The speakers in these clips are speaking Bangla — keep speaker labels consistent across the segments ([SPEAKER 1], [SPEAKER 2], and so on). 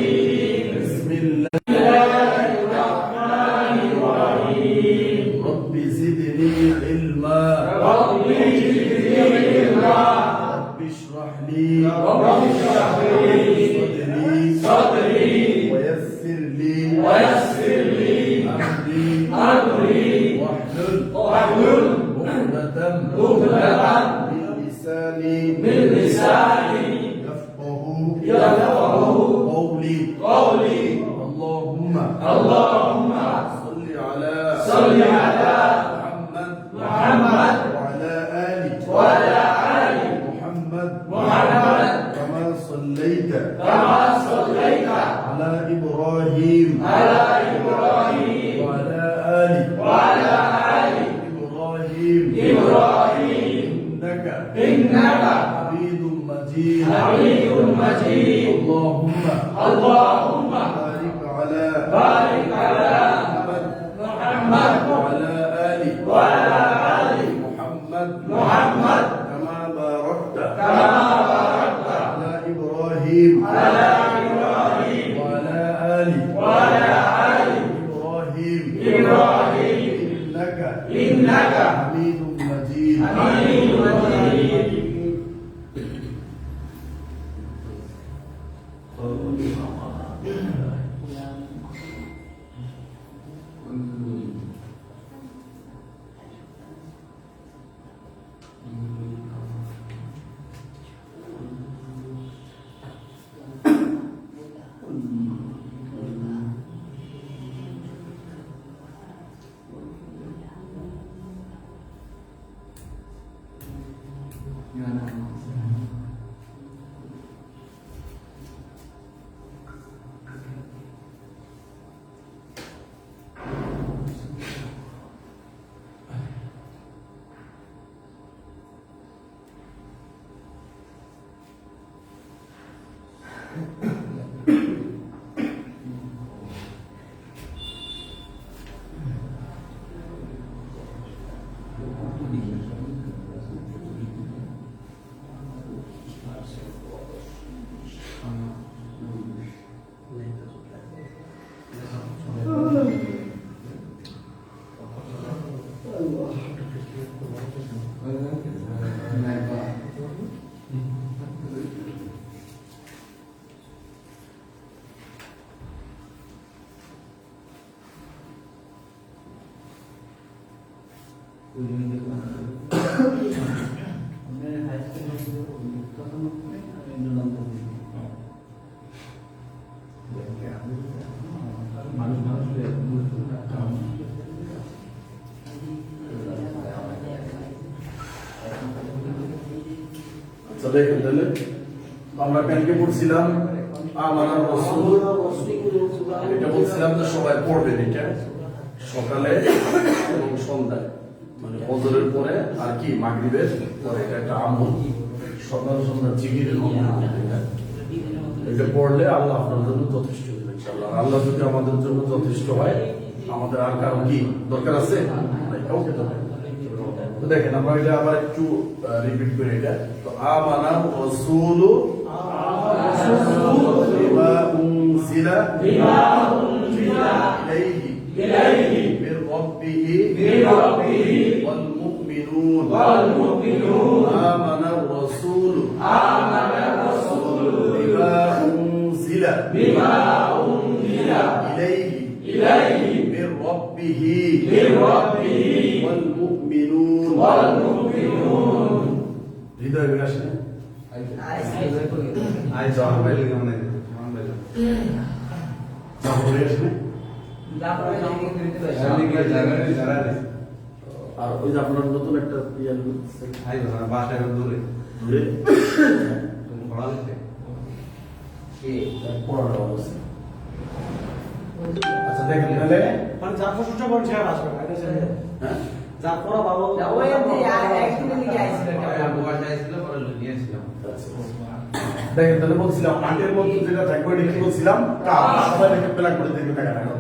[SPEAKER 1] الرجيم بسم الله الرحمن الرحيم رب زدني علما رب اشرح لي صدري ويسر لي أمري واحلل عقدة من لساني يفقه قولي اللهم صل على محمد وعلى آل محمد كما صليت على إبراهيم وعلى آل إبراهيم إنك حميد مجيد اللهم بارك على محمد وعلى آل محمد كما باركت على إبراهيم وعلى آل إبراهيم إنك حميد مجيد আমরা কালকে পড়ছিলাম আমানার রাসূল, এটা বলছিলাম যে সবাই পড়বেন এটা সকালে এবং সন্ধ্যায়, মানে ফজরের পরে আর কি মাগরিবের পরে। এটা একটা আমল, সকাল সন্ধ্যা জিকিরের আমল। এটা পড়লে আল্লাহ আপনার জন্য যথেষ্ট হবে ইনশাআল্লাহ। আল্লাহ যদি আমাদের জন্য যথেষ্ট হয়, আমাদের আর কারো কি দরকার আছে? কাউকে দরকার। তো দেখেন আমরা এটা আবার একটু রিপিট করি এটা। তো আমানার রাসূলু বিমা উনজিলা ইলাইহি মির রাব্বিহি ওয়াল মুমিনুন আমানার রাসূলু বিমা উনজিলা ইলাইহি মির রাব্বিহি ওয়াল মুমিনুন। হৃদয় বিকাশ নেই আই জওয়ান ভাই লিখে মনে আর ওই যে আপনার নতুন একটা বাসায় দূরে পড়ানোর অবস্থা। আচ্ছা দেখেন তাহলে মানে যা প্রশ্নটা বলছে আর আসবে হ্যাঁ যা পড়া ভালো ওই একদিন লিখে আইছিল বাসায় আইছিল পরে নিয়েছিলাম। দেখেন তাহলে বলছিলাম মাঠের মধ্যে যেটা থাকবে এটা কি বলছিলাম? কাফ। সবাই দেখে প্ল্যান করে দেখবে টাকা টাকা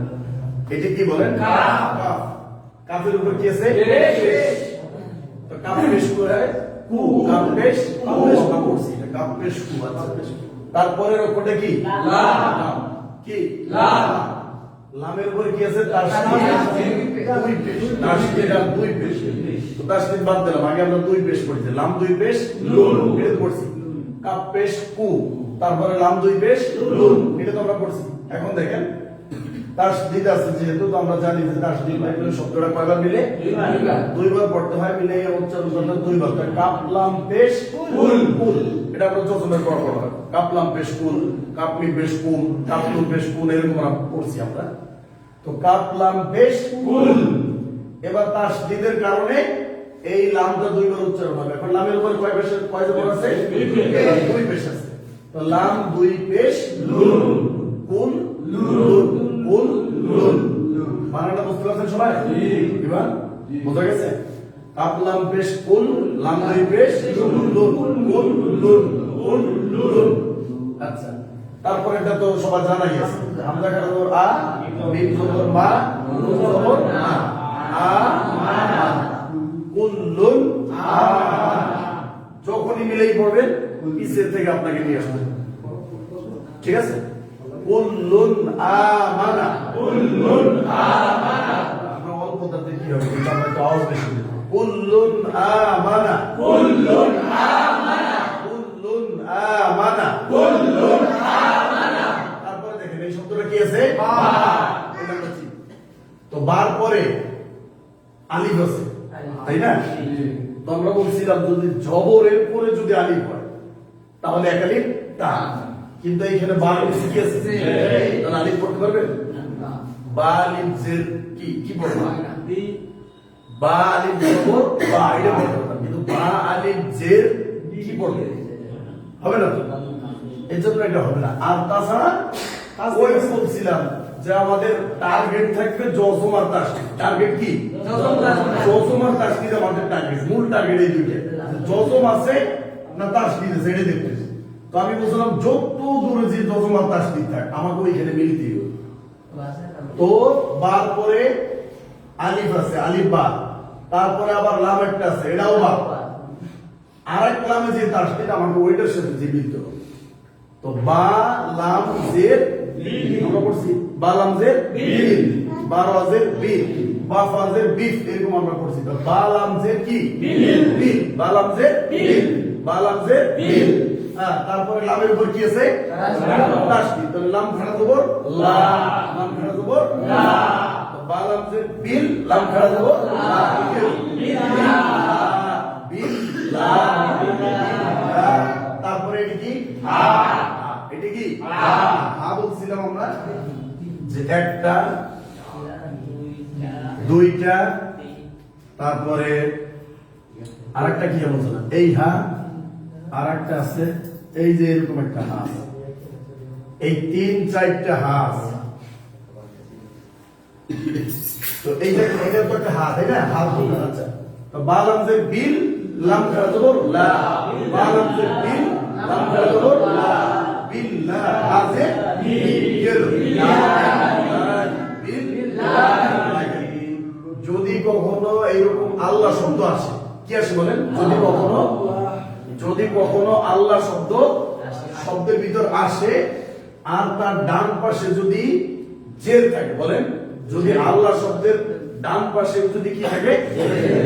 [SPEAKER 1] এটা কি বলেন? কাফ। কাফের উপর কি আছে? পেশ। তো কাফ পেশ করে কু, কাফ পেশ কাফ করছি এটা কাফ পেশ কু। আচ্ছা তারপরের উপরটা কি? লাম। কি লাম, লামের উপরে কি আছে তাসদীদ দুই পেশ, তাসদীদ আর দুই পেশ, তো তাসদীদ বাদ দিলাম, আগে আমরা দুই পেশ পড়েছি, লাম দুই পেশ লুন এটা পড়ছি, কাপ পেশ কু, তারপরে লাম দুই পেশ লুন এটা তো আমরা পড়ছি। এখন দেখেন তাসদীদ আছে যেহেতু, তো আমরা জানি যে তাসদীদ মানে শব্দটা কয়বার মিলে দুইবার পড়তে হয়, মিলে উচ্চারণ করতে দুইবার, কাপ লাম পেশ কুল, কুল এটা আমরা যজমের পর পড়া হয়, কাপ লাম পেশ কুল, কাপ মিম পেশ কুম, কাপ নুন পেশ কুন, এরকম আমরা পড়ছি আমরা। তো কাপ লাম পেশ কুল, এবার তাসদীদের কারণে এই লামটা দুইবার উচ্চারণ হবে। এখন লামের উপর কয় পেশ, কয় জবর আছে? দুই পেশ আছে। তো লাম দুই পেশ লুন, কুল লুন, কুল লুন, মানেটা বুঝতে পারছেন সবাই? এবার বোঝা গেছে? কাপ লাম পেশ কুল, লাম দুই পেশ লুন, কুল লুন, কুল লুন। আচ্ছা, তারপরে এটা তো সবাই জানাই আছে, হামজা খারা জবর আ, মিম জবর মা, নুন জবর না, আ মা, কুল্লুন আ, যখনই মিলেই পড়বেন পিছের থেকে আপনাকে নিয়ে আসবে, ঠিক আছে? কুল্লুন আমানা, কুল্লুন আমানা, আমরা অল্প তাতে কি হবে, কিন্তু আমরা একটু আওয়াজ বেশি দেব, কুল্লুন আমানা, কুল্লুন আমানা, কুল্লুন আমানা, কুল্লুন আমানা। তারপরে দেখেন এই শব্দটা কি আছে? বা, এটা বলছি। তো বার পরে আলিফ আছে, তাই না? তো আমরা বলছিলাম যদি জবরের পরে যদি আলিফ হয় তাহলে এক আলিফ তা, কিন্তু এইখানে বা আলিফ কি আছে? তাহলে আলিফ পড়তে পারবেন? বা আলিফ জের কি কি পড়বে? বা আলিফ জবর বা, এটা পড়তে পারবেন, কিন্তু বা আলিফ জের কি পড়বে? হবে না, এই জন্য এটা হবে না। আর তাছাড়া ওই বলছিলাম যে আমাদের টার্গেট থাকবে জজম আর তাসদীদ। টার্গেট কি? জজম আর তাসদীদ আমাদের টার্গেট, মূল টার্গেট এই দুইটা। জজম আছে না তাসদীদ আছে এটা দেখতেছি। তো আমি বলছিলাম যত দূরে যে জজম আর তাসদীদ থাক আমাকে ওইখানে মিলতেই হবে। তো বার পরে আলিফ আছে, আলিফ বা, তারপরে আবার লাম একটা আছে, এটাও বা, আরেক লামে যে তাসদীদ আমাকে ওইটার সাথে যে মিলতে হবে। তো বা লাম জের আমরা পড়ছি, বা লাম জের বিল, বা রা জের বিল, বা ফা জের বিফ, এরকম আমরা পড়ছি। তো বা লাম জের কি? বিল, বা লাম জের বিল, বা লাম জের বিল। হ্যাঁ, তারপরে লামের উপর কি আছে? তাসদীদ। তাহলে লাম খাড়া জবর লা, লাম খাড়া জবর লা, তো বা লাম জের বিল, লাম খাড়া জবর লা, বিল লা, তারপরে এটি কি? হা, এটি কি? হা বলছিলাম আমরা যে একটা, দুইটা, তারপরে আরেকটা কি বলছিলাম, এই হা, আরেকটা আছে এই যে এরকম একটা হা, এই তিন চারটা হা। তো এইটা এটা তো একটা হা, তাই না? হা বলতে, আচ্ছা। তো বা লাম জের বিল, লাম খাড়া জবর লা, বা লাম জের বিল, লাম খাড়া জবর লা, বিল্লাহ, হা জের বিল, যদি কখনো এইরকম আল্লাহ শব্দ আসে, কি আসে বলেন? যদি কখনো আল্লাহ শব্দের ভিতর আসে আর তার ডান পাশে যদি জের থাকে, বলেন যদি আল্লাহ শব্দের ডান পাশে যদি কি থাকে?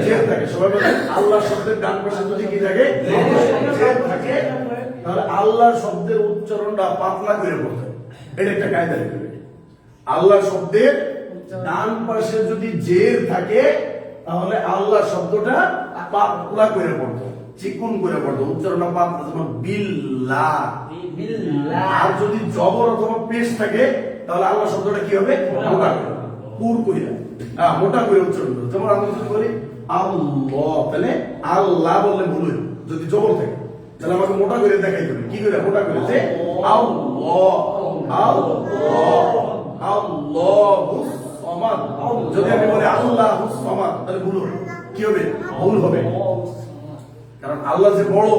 [SPEAKER 1] জের থাকে। সবাই বলেন আল্লাহ শব্দের ডান পাশে যদি কি থাকে? জের থাকে, তাহলে আল্লাহ শব্দের উচ্চারণটা পাতলা করে পড়তে হবে। এটা একটা কায়দা লিখবে। আল্লাহ শব্দের ডান পাশে যদি জের থাকে তাহলে আল্লাহ শব্দটা পাতলা করে পড়তে হবে, চিকুন করে পড়তে হবে, উচ্চারণটা পাতলা, যেমন বিল্লাহ। আর যদি জবর অথবা পেশ থাকে তাহলে আল্লাহ শব্দটা কি হবে? মোটা করে, পুর কইরা, মোটা করে উচ্চারণ করতে হবে। যেমন আমরা যদি বলি আল্লাহ, তাহলে আল্লাহ বললে ভুল হইল। যদি জবর থাকে তাহলে আমাকে মোটা করে দেখাইতে হবে, কি করে মোটা করে? যে আল্লাহ, আল্লাহ, আল্লাহুস সামাদ। যদি আমি বলি আল্লাহুস সামাদ তাহলে ভুল হবে, কি হবে? ভুল হবে, কারণ আল্লাহ যে বড়,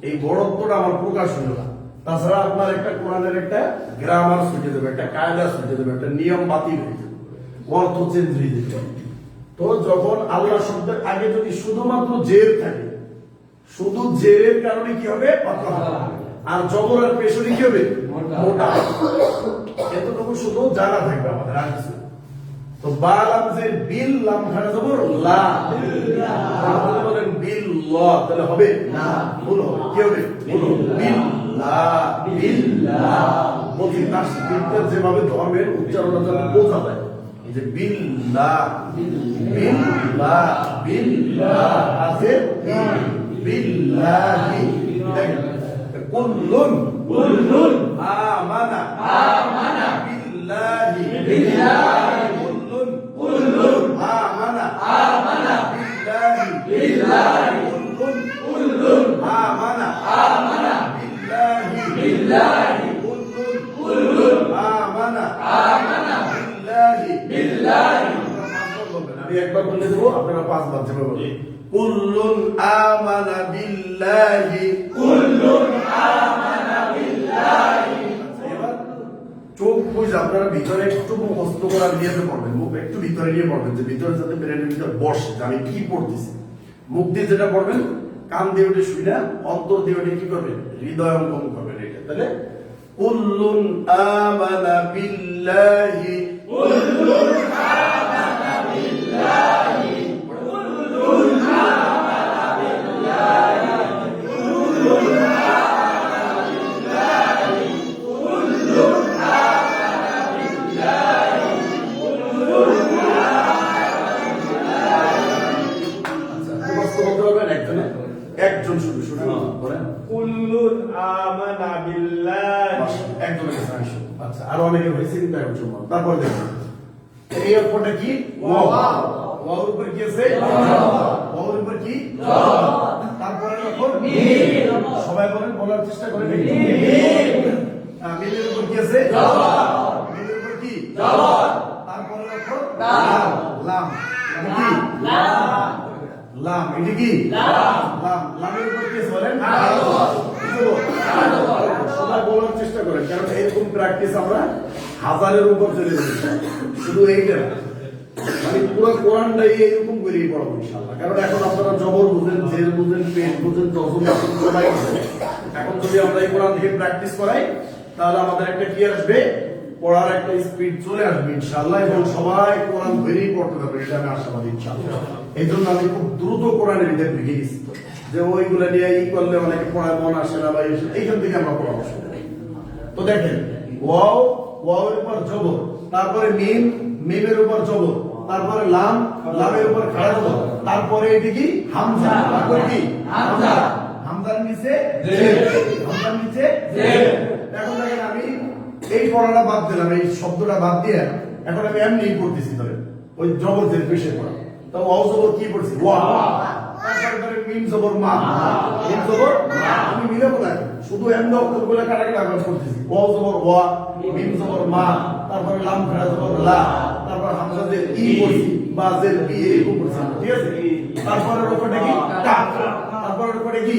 [SPEAKER 1] এই বড়ত্বটা আমার প্রকাশ হইল না। তাছাড়া আপনার একটা কোরআনের একটা গ্রামার ছুটে দেবে, একটা কায়দা ছুটে দেবে, একটা নিয়ম বাতিল হয়ে যাবে, অর্থ চেঞ্জ হয়ে যাবে। তো যখন আল্লাহ শব্দের আগে যদি শুধুমাত্র জের থাকে, শুধু জেরের কারণে কি হবে? পাতলা হবে। আর জবর আর পেশনে কি হবে? মোটা। জানা থাকবে আমাদের আর কিছু। তো বা লাম যে বিল লাম খাড়া জবর লা আপনি বলেন বিল ল তাহলে হবে না, ভুল হবে। কি হবে? ভুল হবে। বিল লা বিল লা বলছি তাসদীদের যেভাবে ধর্মের উচ্চারণ যাতে বোঝা যায়, এই যে বিল লা বিল লা বিল লা আছে বিল্লাহি, দেখেন কুল্লুন কুল্লুন আমানা আমানা বিল্লাহি বিল্লাহি কুল্লুন কুল্লুন আমানা আমানা বিল্লাহি বিল্লাহি কুল্লুন কুল্লুন আমানা আমানা বিল্লাহি বিল্লাহি কুল্লুন কুল্লুন আমানা আমানা বিল্লাহি বিল্লাহি। আমি একবার বলে দেবো, আপনারা 5 বার যেভাবে বলবেন। কুল্লুন আমানা বিল্লাহি কুল্লুন আমানা বিল্লাহি। এবার চোখ বুঝে আপনারা ভিতরে একটু মুখস্থ করা নিয়ে পড়বেন, মুখ একটু ভিতরে নিয়ে পড়বেন, যে ভিতরে যাতে ব্রেনের ভিতরে বসে যে আমি কি পড়তেছি। মুখ দিয়ে যেটা পড়বেন, কান দিয়ে ওটা শুই না, অন্তর দিয়ে ওটা কি করবেন, হৃদয় অঙ্গম করবেন। এটা তাহলে কুল্লুন আমানা বিল্লাহি কুল্লুন আমানা বিল্লাহি কুল্লুন আমানা বিল্লাহি কুল্লুন আমানা বিল্লাহি কুল্লুন আমানা বিল্লাহি কুল্লুন আমানা বিল্লাহি। একজন শুধু শুনে বলেন
[SPEAKER 2] কুল্লুন আমানা বিল্লাহি।
[SPEAKER 1] একজন। আচ্ছা, আর অনেকে হয়েছে কিন্তু এখন শুনবো। তারপর দেখুন এই অক্ষরটা কি? ওয়াও। ওয়াওর উপর কি আছে? ওয়াওর উপর কি? তারপরে অক্ষর মিম। সবাই বলেন, বলার চেষ্টা করেন। মিম। মিমের উপর কি আছে? মিমের উপর কি? তারপরে অক্ষর লাম। লাম কি? লাম। এটা কি? লাম। লামের উপর কি আছে বলেন? সবাই বলার চেষ্টা করেন, কারণ এরকম প্র্যাকটিস আমরা হাজারের উপর চলে যাচ্ছি। শুধু এইটা মানে পুরো কোরআনটাই এরকম করেই পড়াবো ইনশাআল্লাহ। কারণ এখন আপনারা জবর বুঝেন, জের বুঝেন, পেট বুঝেন, জজম সবাই বুঝেন। এখন যদি আমরা এই কোরআন থেকে প্র্যাকটিস করাই, তাহলে আমাদের একটা কি আসবে, পড়ার একটা স্পিড চলে আসবে ইনশাআল্লাহ, এবং সবাই কোরআন ধরেই পড়তে পারবে, এটা আমি আশাবাদী ইনশাআল্লাহ। এই জন্য আমি খুব দ্রুত কোরআনের ভিতরে ঢুকে গেছি, যে ওইগুলা নিয়ে ই করলে অনেকে পড়ায় মন আসে না, বা এইখান থেকে আমরা পড়াবো। তো দেখেন ওয়াও, ওয়াওয়ের উপর জবর, তারপরে মিম, মিমের উপর জবর, তারপরে লাম, লামের উপর খাড়া জবর, তারপরে এটি কি হামজা, তারপরে কি হামজা, হামজার নিচে জের, হামজার নিচে জের। এখন দেখেন আমি এই পড়াটা বাদ দিলাম, এই শব্দটা বাদ দিয়ে এখন আমি এমনি পড়তেছি, ধরে ওই জবর জের পেশে পড়া। তো ওয়াও জবর কি পড়ছি? ওয়া। তারপরে মিম জবর মা, মিম জবর মা। আমি মিলাবো না, শুধু এমনি অক্ষরগুলো কাটাকাটি আবার করতেছি। ওয়াও জবর ওয়া, মিম জবর মা, তারপরে লাম খাড়া জবর লা, তারপর হামজা জের ই পড়ছি, বা জের বি এরকম পড়ছি, ঠিক আছে? তারপরে উপরটা কি? কাফ। তারপরে উপরে কি?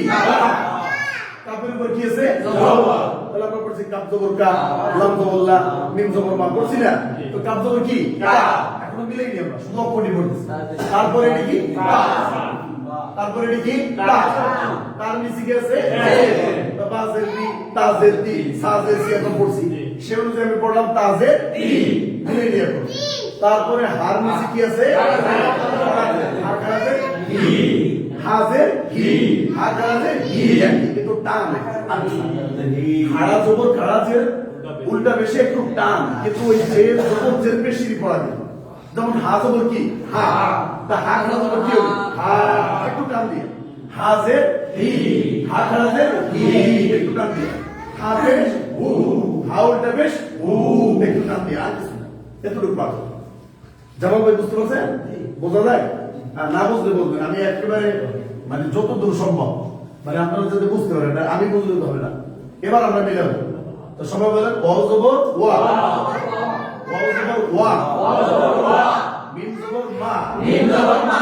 [SPEAKER 1] কাফের উপর কি আছে? জবর। তাহলে আমরা পড়ছি কাফ জবর কা, লাম জবর লা, মিম জবর মা, পড়ছি না? তো কাফ জবর কি? কা। এখনো মিলাই নি আমরা, শুধু অক্ষরটি পড়তেছি। তারপরে এটা কি? তারপরে এটা কি? তার নিচে কি আছে? বাজের বি, তাজের তি, সাজের সি আমরা পড়ছি, সে অনুযায়ী আমি পড়লাম তাজের তি, মিলাই নি এখন। তারপরে হার নিচে কি আছে? হার খাড়াতে হি, হাজের হি, হার খাড়াতে হি, কিন্তু টান খাড়া জবর খাড়া জের উল্টা বেশি একটু টান, কিন্তু ওই জের জবর জের বেশি পড়া যায়। যেমন হা জবর কি? হা, তা হা খাড়া জবর কি হবে? হা, একটু টান দিয়ে। হাজের হি, হা খাড়া জের হি, একটু টান দিয়ে। হাজের হু, হা উল্টা বেশ হু, একটু টান দিয়ে। আর কিছু না, এতটুকু পাবো। যেমন ভাই বুঝতে পারছেন? বোঝা যায়? আর না বুঝলে বলবেন, আমি একেবারে মানে যতদূর সম্ভব, মানে আপনারা যদি বুঝতে পারেন, আমি বুঝলে তো হবে না। এবার আমরা মিলাবো। তো সবাই বলেন ওয়াও জবর ওয়া, ওয়াও জবর ওয়া, মিম জবর মা, মিম জবর মা।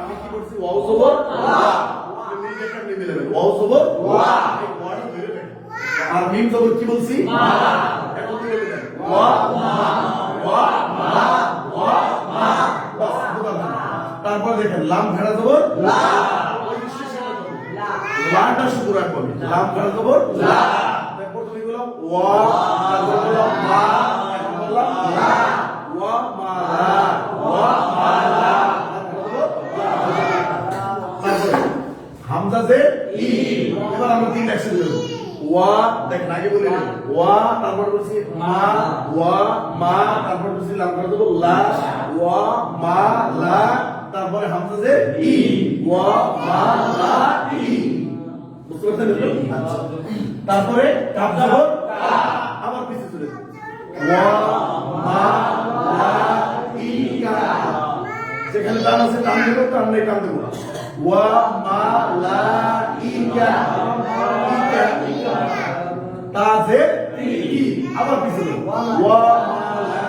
[SPEAKER 1] আমি কি করছি? ওয়াও জবর ওয়া, আপনি মিলাবেন ওয়াও জবর ওয়া, এই ওয়াটা ধরে রাখেন। আর মিম জবর কি বলছি? মা। এখন মিলাবেন ওয়া মা, ওয়া মা, ওয়া মা। বাস, তারপর দেখেন লাম খাড়া জবর লা, ওই শেষেটা জবর লাটা শুধু রাখবো। লাম খাড়া জবর লা, প্রথমে বললাম ওয়া, তারপর বললাম মা, এখন বললাম আগে বলি ওয়া তারপর বলছি মা ওয়া মা তারপর বলছি লাম করে দেব লা ওয়া মা লা তারপরে হামজা যে ই ওয়া মা লা ই বুঝতে পারছেন? আচ্ছা তারপরে কাপ যাব আবার পিছে চলে যাব ওয়া মা লা ই কা যেখানে টান আছে টান দেব টান নেই টান দেব ওয়া মা লা ই কা তাজে ই আবার পিছে যাব ওয়া মা লা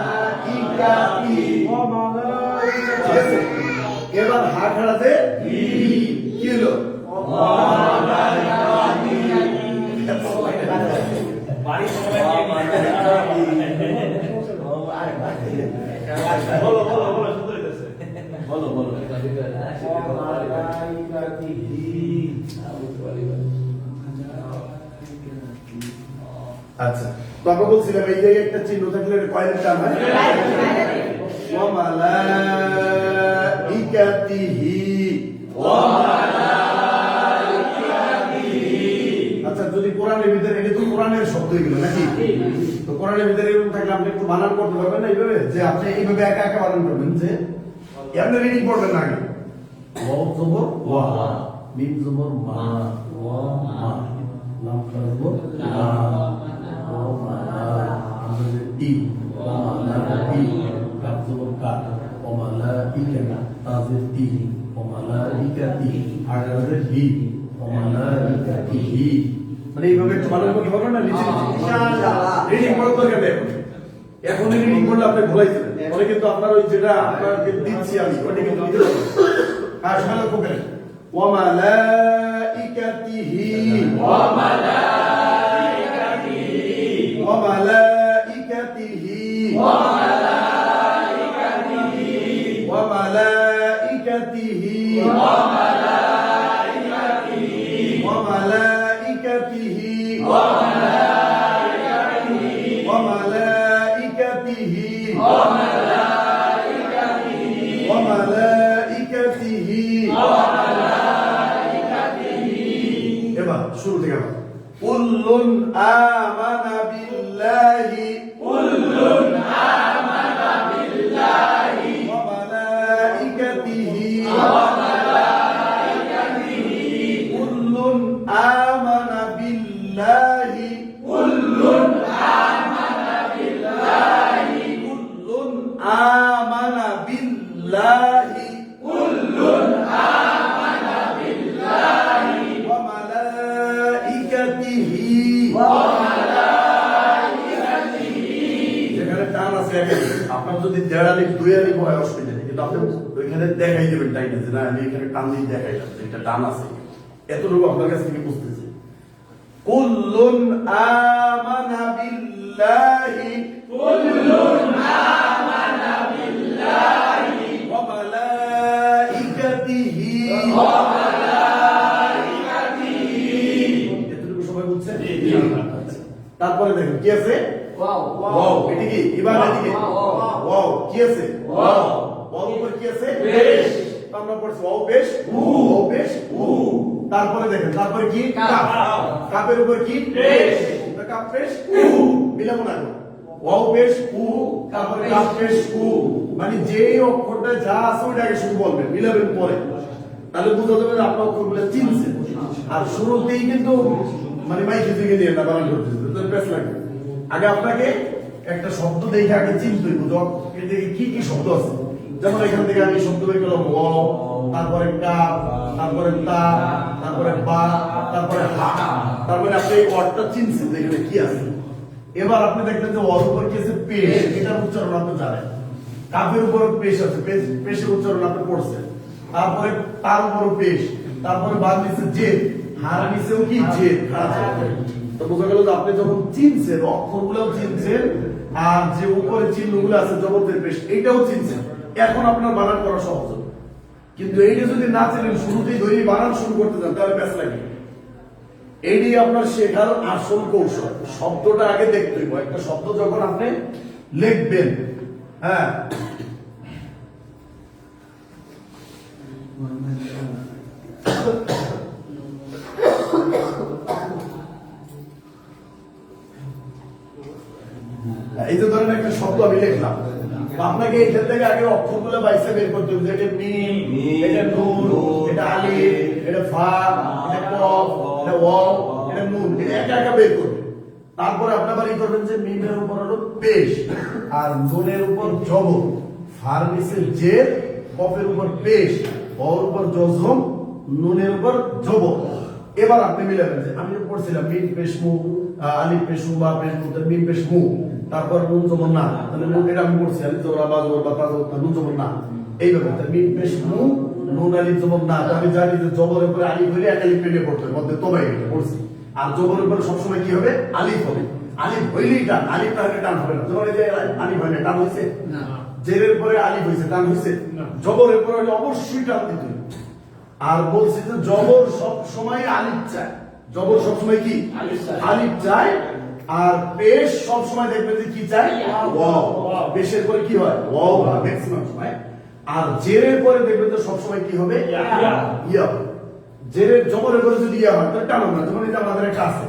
[SPEAKER 1] ই কা ই
[SPEAKER 2] ওয়া মালাইকা
[SPEAKER 1] ঠিক আছে এবার হা খাড়াতে ই কি হলো
[SPEAKER 2] বলো বলো বলো সুন্দর হইতাছে
[SPEAKER 1] বলো বলো আচ্ছা তো আমরা বলছিলাম এই জায়গায় একটা চিহ্ন থাকলে কয়ের টান হয় ওয়া মালাইকাতিহি আচ্ছা যদি কোরআনের ভিতরে এটা তো কোরআনের শব্দ এগুলো নাকি তো কোরআনের ভিতরে এরকম থাকলে আপনি একটু বানান করতে পারবেন না এইভাবে যে আপনি এইভাবে একা একা বানান করবেন যে আপনি রিডিং করবেন না আগে ওয়া জবর ওয়া মিম জবর মা ওয়া মা লাম জবর লা ওয়া মা আমরা যে ই ওয়া মা লা ই কাফ জবর কা ওয়া মা লা ইকা তাজির তি ওয়া মা লা ইকাতি আগারে হি ওয়া মা লা ইকাতিহি মানে এইভাবে একটু বানান করতে পারবেন না নিচে ইনশাআল্লাহ রিডিং করতে দরকার নেই এখন রিডিং করলে আপনি ভুলাই যাবেন পরে কিন্তু আপনার ওই যেটা আপনাকে দিচ্ছি আমি ওটা কিন্তু দিতে হবে আর সবাই কোকেন ওয়া মালাইকাতিহি ওয়া মালাইকাতিহি ওয়া মালাইকাতিহি ওয়া মালাইকাতিহি ওয়া মালাইকাতিহি ওয়া মালাইকাতিহি ওয়া মালাইকাতিহি ওয়া মালাইকাতিহি ওয়া মালাইকাতিহি ওয়া মালাইকাতিহি ওয়া মালাইকাতিহি ওয়া মালাইকাতিহি এবার শুরু থেকে আবার কুল্লুন আমানা বিল্লাহি কুল্লুন আমানা বিল্লাহি ওয়া মালাইকাতিহি ওয়া মালাইকাতিহি কুল্লুন আমানা বিল্লাহি কুল্লুন আমানা বিল্লাহি কুল্লুন আমানা বিল্লাহি কুল্লুন আমানা বিল্লাহি ওয়া মালাইকাতিহি ওয়া মালাইকাতিহি যেখানে টান আছে আপনার যদি দেড় আলিফ দুই আলিফ হয় অসুবিধা নেই কিন্তু আপনি ওইখানে দেখাই দেবেন তাই না যে না আমি এখানে টান দিয়ে দেখাইলাম এটা টান আছে এতটুকু আপনার কাছ থেকে বুঝতেছি কুল্লুন আমানা বিল্লাহি কুল্লুন আমানা বিল্লাহি ওয়া মালাইকাতিহি ওয়া মালাইকাতিহি এতটুকু সবাই বুঝছেন তারপরে দেখেন কি আছে ওয়াও ওয়াও এটা কি এবার এদিকে ওয়াও কি আছে ওয়াও ওয়াও উপর কি আছে পেশ আমরা পড়ছি ওয়াও পেশ ওয়াও পেশ তারপরে দেখেন তারপরে কি কাফ কাফের উপর কি পেশ কাফ পেশ মিলাবো না ওয়াও পেশ তারপরে কাফ পেশ মানে যে অক্ষরটা যা আছে ওটাকে শুরু বলবেন মিলাবেন পরে তাহলে বুঝা যাবে যে আপনার অক্ষরগুলো চিনছেন আর শুরুতেই কিন্তু মানে মাইকে থেকে নিয়ে না বানান করতেছে তো বেশ লাগে আগে আপনাকে একটা শব্দ দেখে আগে চিনতে হইব এর থেকে কি কি শব্দ আছে যেমন এখান থেকে আমি শব্দ বের করলাম ওয়াও তারপরে কাফ তারপরে তা তারপরে বা তারপরে হা তারপরে আপনি এই ওয়ার্ডটা চিনছেন এখানে কি আছে এবার আপনি দেখলেন যে ওয়ার উপর কি আছে পেশ এটার উচ্চারণ আপনি জানেন কাফের উপর পেশ আছে পেশের উচ্চারণ আপনি পড়ছেন তারপরে তার উপর পেশ তারপরে বাদ নিচে জেদ হার নিচেও কি জেদ তো বোঝা গেল যে আপনি যখন চিনছেন অক্ষরগুলোও চিনছেন আর যে উপরে চিহ্নগুলো আছে জবরদের পেশ এইটাও চিনছেন এখন আপনার বানান করা সহজ হবে কিন্তু এইটা যদি না চিনেন শুরুতেই ধরে বানান শুরু করতে যান তাহলে ব্যাস লাগে এইটাই আপনার শেখার আসল কৌশল শব্দটা আগে দেখতে হইব একটা শব্দ যখন আপনি লিখবেন হ্যাঁ
[SPEAKER 3] এই যে ধরেন একটা শব্দ আমি লিখলাম, আপনাকে এইখান থেকে আগে অক্ষরগুলো বাইসে বের করতে হবে। এটা মিম, এটা নুন, এটা আলিফ, এটা ফা, এটা কফ, এটা ওয়াও, এটা নুন, এটা একা একা বের করবেন। তারপরে আপনি আবার করবেন যে মিমের উপর হলো পেশ, আর নুনের উপর জবর, ফার নিচে জের, কফের উপর পেশ, ওর উপর জজম, নুনের উপর জবর। এবার আপনি মিলাবেন যে আমি পড়ছিলাম মিম পেশ মু, আলিফ পেশ মু, বা পেশ মু, মিম পেশ মু, তারপর নুন জবর না, তাহলে নুন এটা আমি পড়ছি আলিফ জবর বা জবর বা তা জবর নুন জবর না, এইভাবে মিম পেশ মু, নুন আলিফ জবর না। তো আমি জানি যে জবরের উপরে আলিফ হইলে এক আলিফ পেলে পড়তে হবে, মধ্যে তবাই এটা পড়ছি। আর জবরের উপরে সবসময় কি হবে? আলিফ হবে। আলিফ হইলেই টান, আলিফ না হলে টান হবে না। যেমন এই যে আলিফ হয় না, টান হয়েছে না, জেরের পরে আলিফ হয়েছে, টান হয়েছে না, জবরের পরে অবশ্যই টান দিতে হবে। আর বলছি যে জবর সব সময় আলিফ চায়, জবর সব সময় কি আলিফ চায়। আর পেশ সব সময় দেখবেন যে কি চায়? ওয়াও। পেশের পরে কি হয়? ওয়াও হয় ম্যাক্সিমাম সময়। আর জেরের পরে দেখবেন যে সব সময় কি হবে? ইয়া। জেরের জবরের পরে যদি ইয়া হয় তাহলে টানো না। যেমন এই যে আমাদের একটা আছে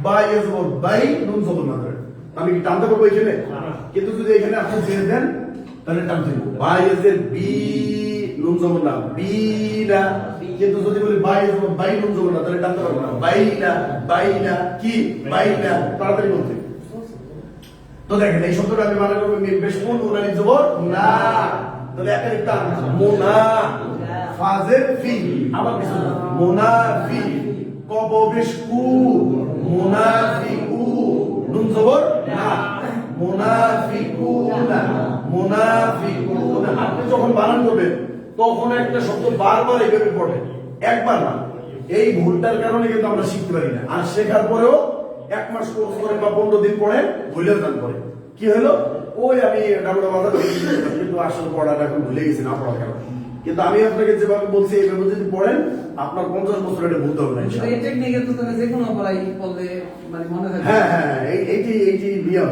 [SPEAKER 3] বাই জবর বাই, নুন জবর না ধরে, আমি কি টানতে পারবো এখানে? কিন্তু যদি এখানে আপনি জের দেন তাহলে টানতে পারবো। বাই এর বি, নুন জবর না, বি না। কিন্তু যদি বলি বাই জবর বাই, নুন জবর না, তাহলে টানতে পারবো না। বাই না, বাই না, কি বাই না, তাড়াতাড়ি বলতে। তো দেখেন এই শব্দটা আমি মানে করবো মিম পেশ মু, নুন আলিফ জবর না, তাহলে একটা টান মুনা, ফাজের ফি, আবার কিছু মুনাফি, কব পেশ কু, মুনাফিকু, নুন জবর না, মুনাফিকুনা, মুনাফিকুনা। আপনি যখন বানান করবেন তখন একটা শব্দ বারবার এইভাবে পড়বেন, একবার না। এই ভুলটার কারণে কিন্তু আমরা শিখতে পারি না। আর শেখার পরেও 1 মাস কোর্স করে বা 15 দিন পরে ভুলে যান। পরে কি হলো? ওই আমি ডাবুটা মাথা কিন্তু আসলে পড়াটা এখন ভুলে গেছি, না পড়ার কারণে। কিন্তু আমি আপনাকে যেভাবে বলছি এইভাবে যদি পড়েন আপনার 50 বছর এটা ভুলতে হবে না ইনশাআল্লাহ।
[SPEAKER 4] এই টেকনিকে তো যে কোনো পড়াই বললে মানে মনে থাকে।
[SPEAKER 3] হ্যাঁ হ্যাঁ, এইটি নিয়ম।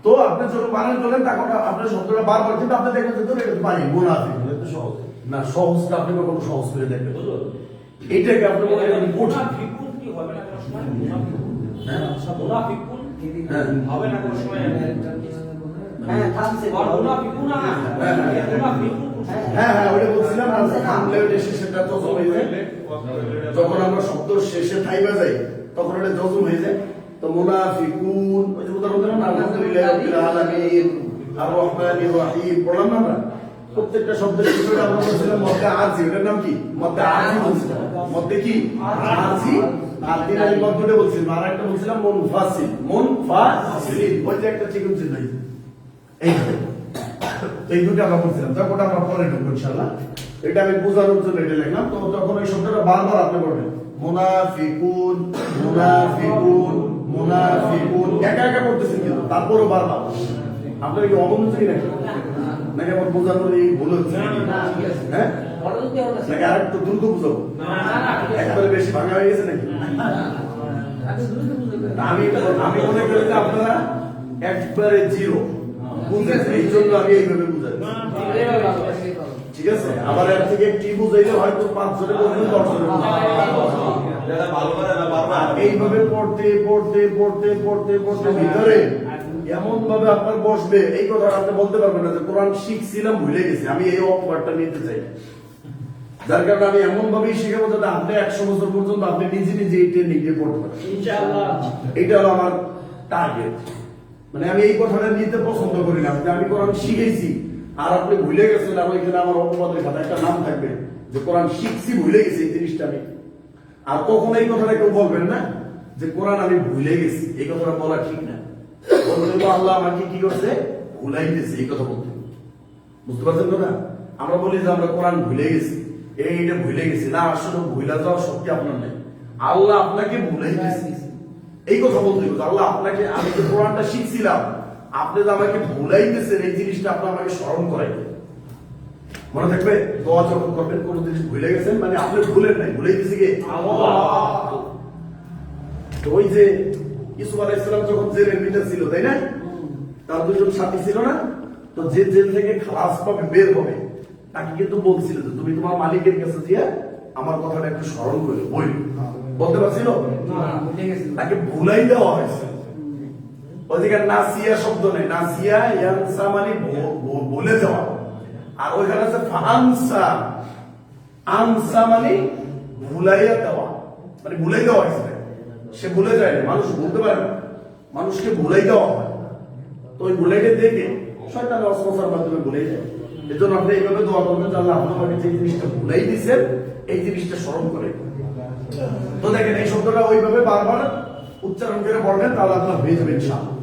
[SPEAKER 3] তো আপনি যখন বানান করলেন তখন আপনার শব্দটা বারবার, কিন্তু আপনি দেখবেন যে এটা তো পারি মুনাফিক, এটা সহজ না। সহজটা আপনি কখনো সহজ করে দেখবেন, এইটাকে আপনি মনে করেন কঠিন।
[SPEAKER 2] মুনাফিকুন কি হবে না কোনো সময়? মুনাফিকুন হবে না কোনো সময়?
[SPEAKER 4] হ্যাঁ থামছে
[SPEAKER 2] মুনাফিকুনা, মুনাফিকুন।
[SPEAKER 3] হ্যাঁ হ্যাঁ, ওটা বলছিলাম না, থামলে ওটা শেষেরটা জজম হয়ে যায়। যখন আমরা শব্দ শেষে থাইবা যাই তখন ওটা জজম হয়ে যায়। তো মুনাফিকুন, ওই যে উদাহরণ দিলাম না, আলহামদুলিল্লাহি রাব্বিল আলামিন, আর রহমানির রহিম, পড়লাম না আমরা? প্রত্যেকটা শব্দের ভিতরে আমরা বলছিলাম মধ্যে আরজি, ওটার নাম কি? মধ্যে আরজি বলছিলাম। মধ্যে কি? আরজি। আর তিন আলিফ মধ্যে বলছিলাম, আর একটা বলছিলাম মুনফাসিল, মুনফাসিল, ওই যে একটা চিকন চিহ্ন এই দুটো আমরা বলছিলাম। তখন ওটা আমরা পরে ঢুকবো ইনশাআল্লাহ। এটা আমি বোঝানোর জন্য এটা লিখলাম। তো তখন ওই শব্দটা বারবার আপনি পড়বেন, মুনাফিকুন, মুনাফিকুন, মুনাফিকুন, একা একা করতেছেন কিন্তু তারপরও বারবার। আপনার কি অবনতি নাকি? নাকি আমার বোঝানোর এই ভুল হচ্ছে? হ্যাঁ, নাকি আর একটু দ্রুত বুঝাবো? একবারে বেশি ভাঙা হয়ে গেছে নাকি? আমি আমি মনে করি যে আপনারা একবারে জিরো বুঝেছেন, এই জন্য আমি এইভাবে বুঝাচ্ছি। ঠিক আছে, আবার এর থেকে একটি বুঝাইলে হয়তো 5 জনে বলবেন, 10 জনে এইভাবে পড়তে পড়তে পড়তে পড়তে পড়তে ভিতরে এমন ভাবে আপনার বসবে, এই কথা আপনি বলতে পারবেন না যে কোরআন শিখছিলাম ভুলে গেছি। আমি এই অপবাদটা নিতে চাই, যার কারণে আমি এমন ভাবেই শিখাবো যাতে আপনি 100 বছর পর্যন্ত আপনি নিজে নিজে এই ট্রেনিং দিয়ে পড়তে পারেন ইনশাআল্লাহ। এটা হলো আমার টার্গেট। মানে আমি এই কথাটা নিতে পছন্দ করি না যে আমি কোরআন শিখেছি আর আপনি ভুলে গেছেন। আর ওইখানে আমার অপবাদের খাতা একটা নাম থাকবে যে কোরআন শিখছি ভুলে গেছি, এই জিনিসটা আমি। আর কখনো এই কথাটা কেউ বলবেন না যে কোরআন আমি ভুলে গেছি, এই কথাটা বলা ঠিক না। আল্লাহ আমাকে কি করছে? ভুলাইতেছে, এই কথা বলতে। বুঝতে পারছেন কথা? আমরা বলি যে আমরা কোরআন ভুলে গেছি, এইটা ভুলে গেছি না। আসলে ভুলে যাওয়ার শক্তি আপনার নেই, আল্লাহ আপনাকে ভুলাইতেছে, এই কথা বলতে হবে। আল্লাহ আপনাকে, আমি যে কোরআনটা শিখছিলাম আপনি যে আমাকে ভুলাইতেছেন, এই জিনিসটা আপনি আমাকে স্মরণ করাইবেন। মনে থাকবে দোয়া যখন করবেন কোন জিনিস ভুলে গেছেন, মানে আপনি ভুলেন নাই, ভুলাইতেছে কে? আল্লাহ। তো ওই যে ইউসুফ আলাইহিস সালাম যখন জেলের ভিতরে ছিল, তাই না? তার দুজন সাথী ছিল না? তো যে জেল থেকে খালাস পাবে, বের হবে, তাকে কিন্তু বলছিল যে তুমি তোমার মালিকের কাছে দিয়ে আমার কথাটা একটু স্মরণ করে বই বলতে পারছিল, তাকে ভুলাই দেওয়া হয়েছে। ওদিকে নাসিয়া শব্দ নেই, নাসিয়া ইয়ানসা মানে বলে যাওয়া, আর ওইখানে আছে ফানসা, আনসা মানে ভুলাইয়া দেওয়া, মানে ভুলাই দেওয়া হয়েছে। সে ভুলে যায় না, মানুষ ভুলতে পারে না, মানুষকে ভুলাই দেওয়া হয়। তো ওই ভুলাইকে দেখে শয়তান ওয়াসওয়াসার মাধ্যমে ভুলে যায়। এজন্য আপনি এইভাবে দোয়া করবেন যে আল্লাহ আমাকে যে জিনিসটা ভুলাই দিয়েছেন এই জিনিসটা স্মরণ করে। তো দেখেন এই শব্দটা ওইভাবে বারবার উচ্চারণ করে পড়বেন, তাহলে আপনার হয়ে যাবে ইনশাআল্লাহ।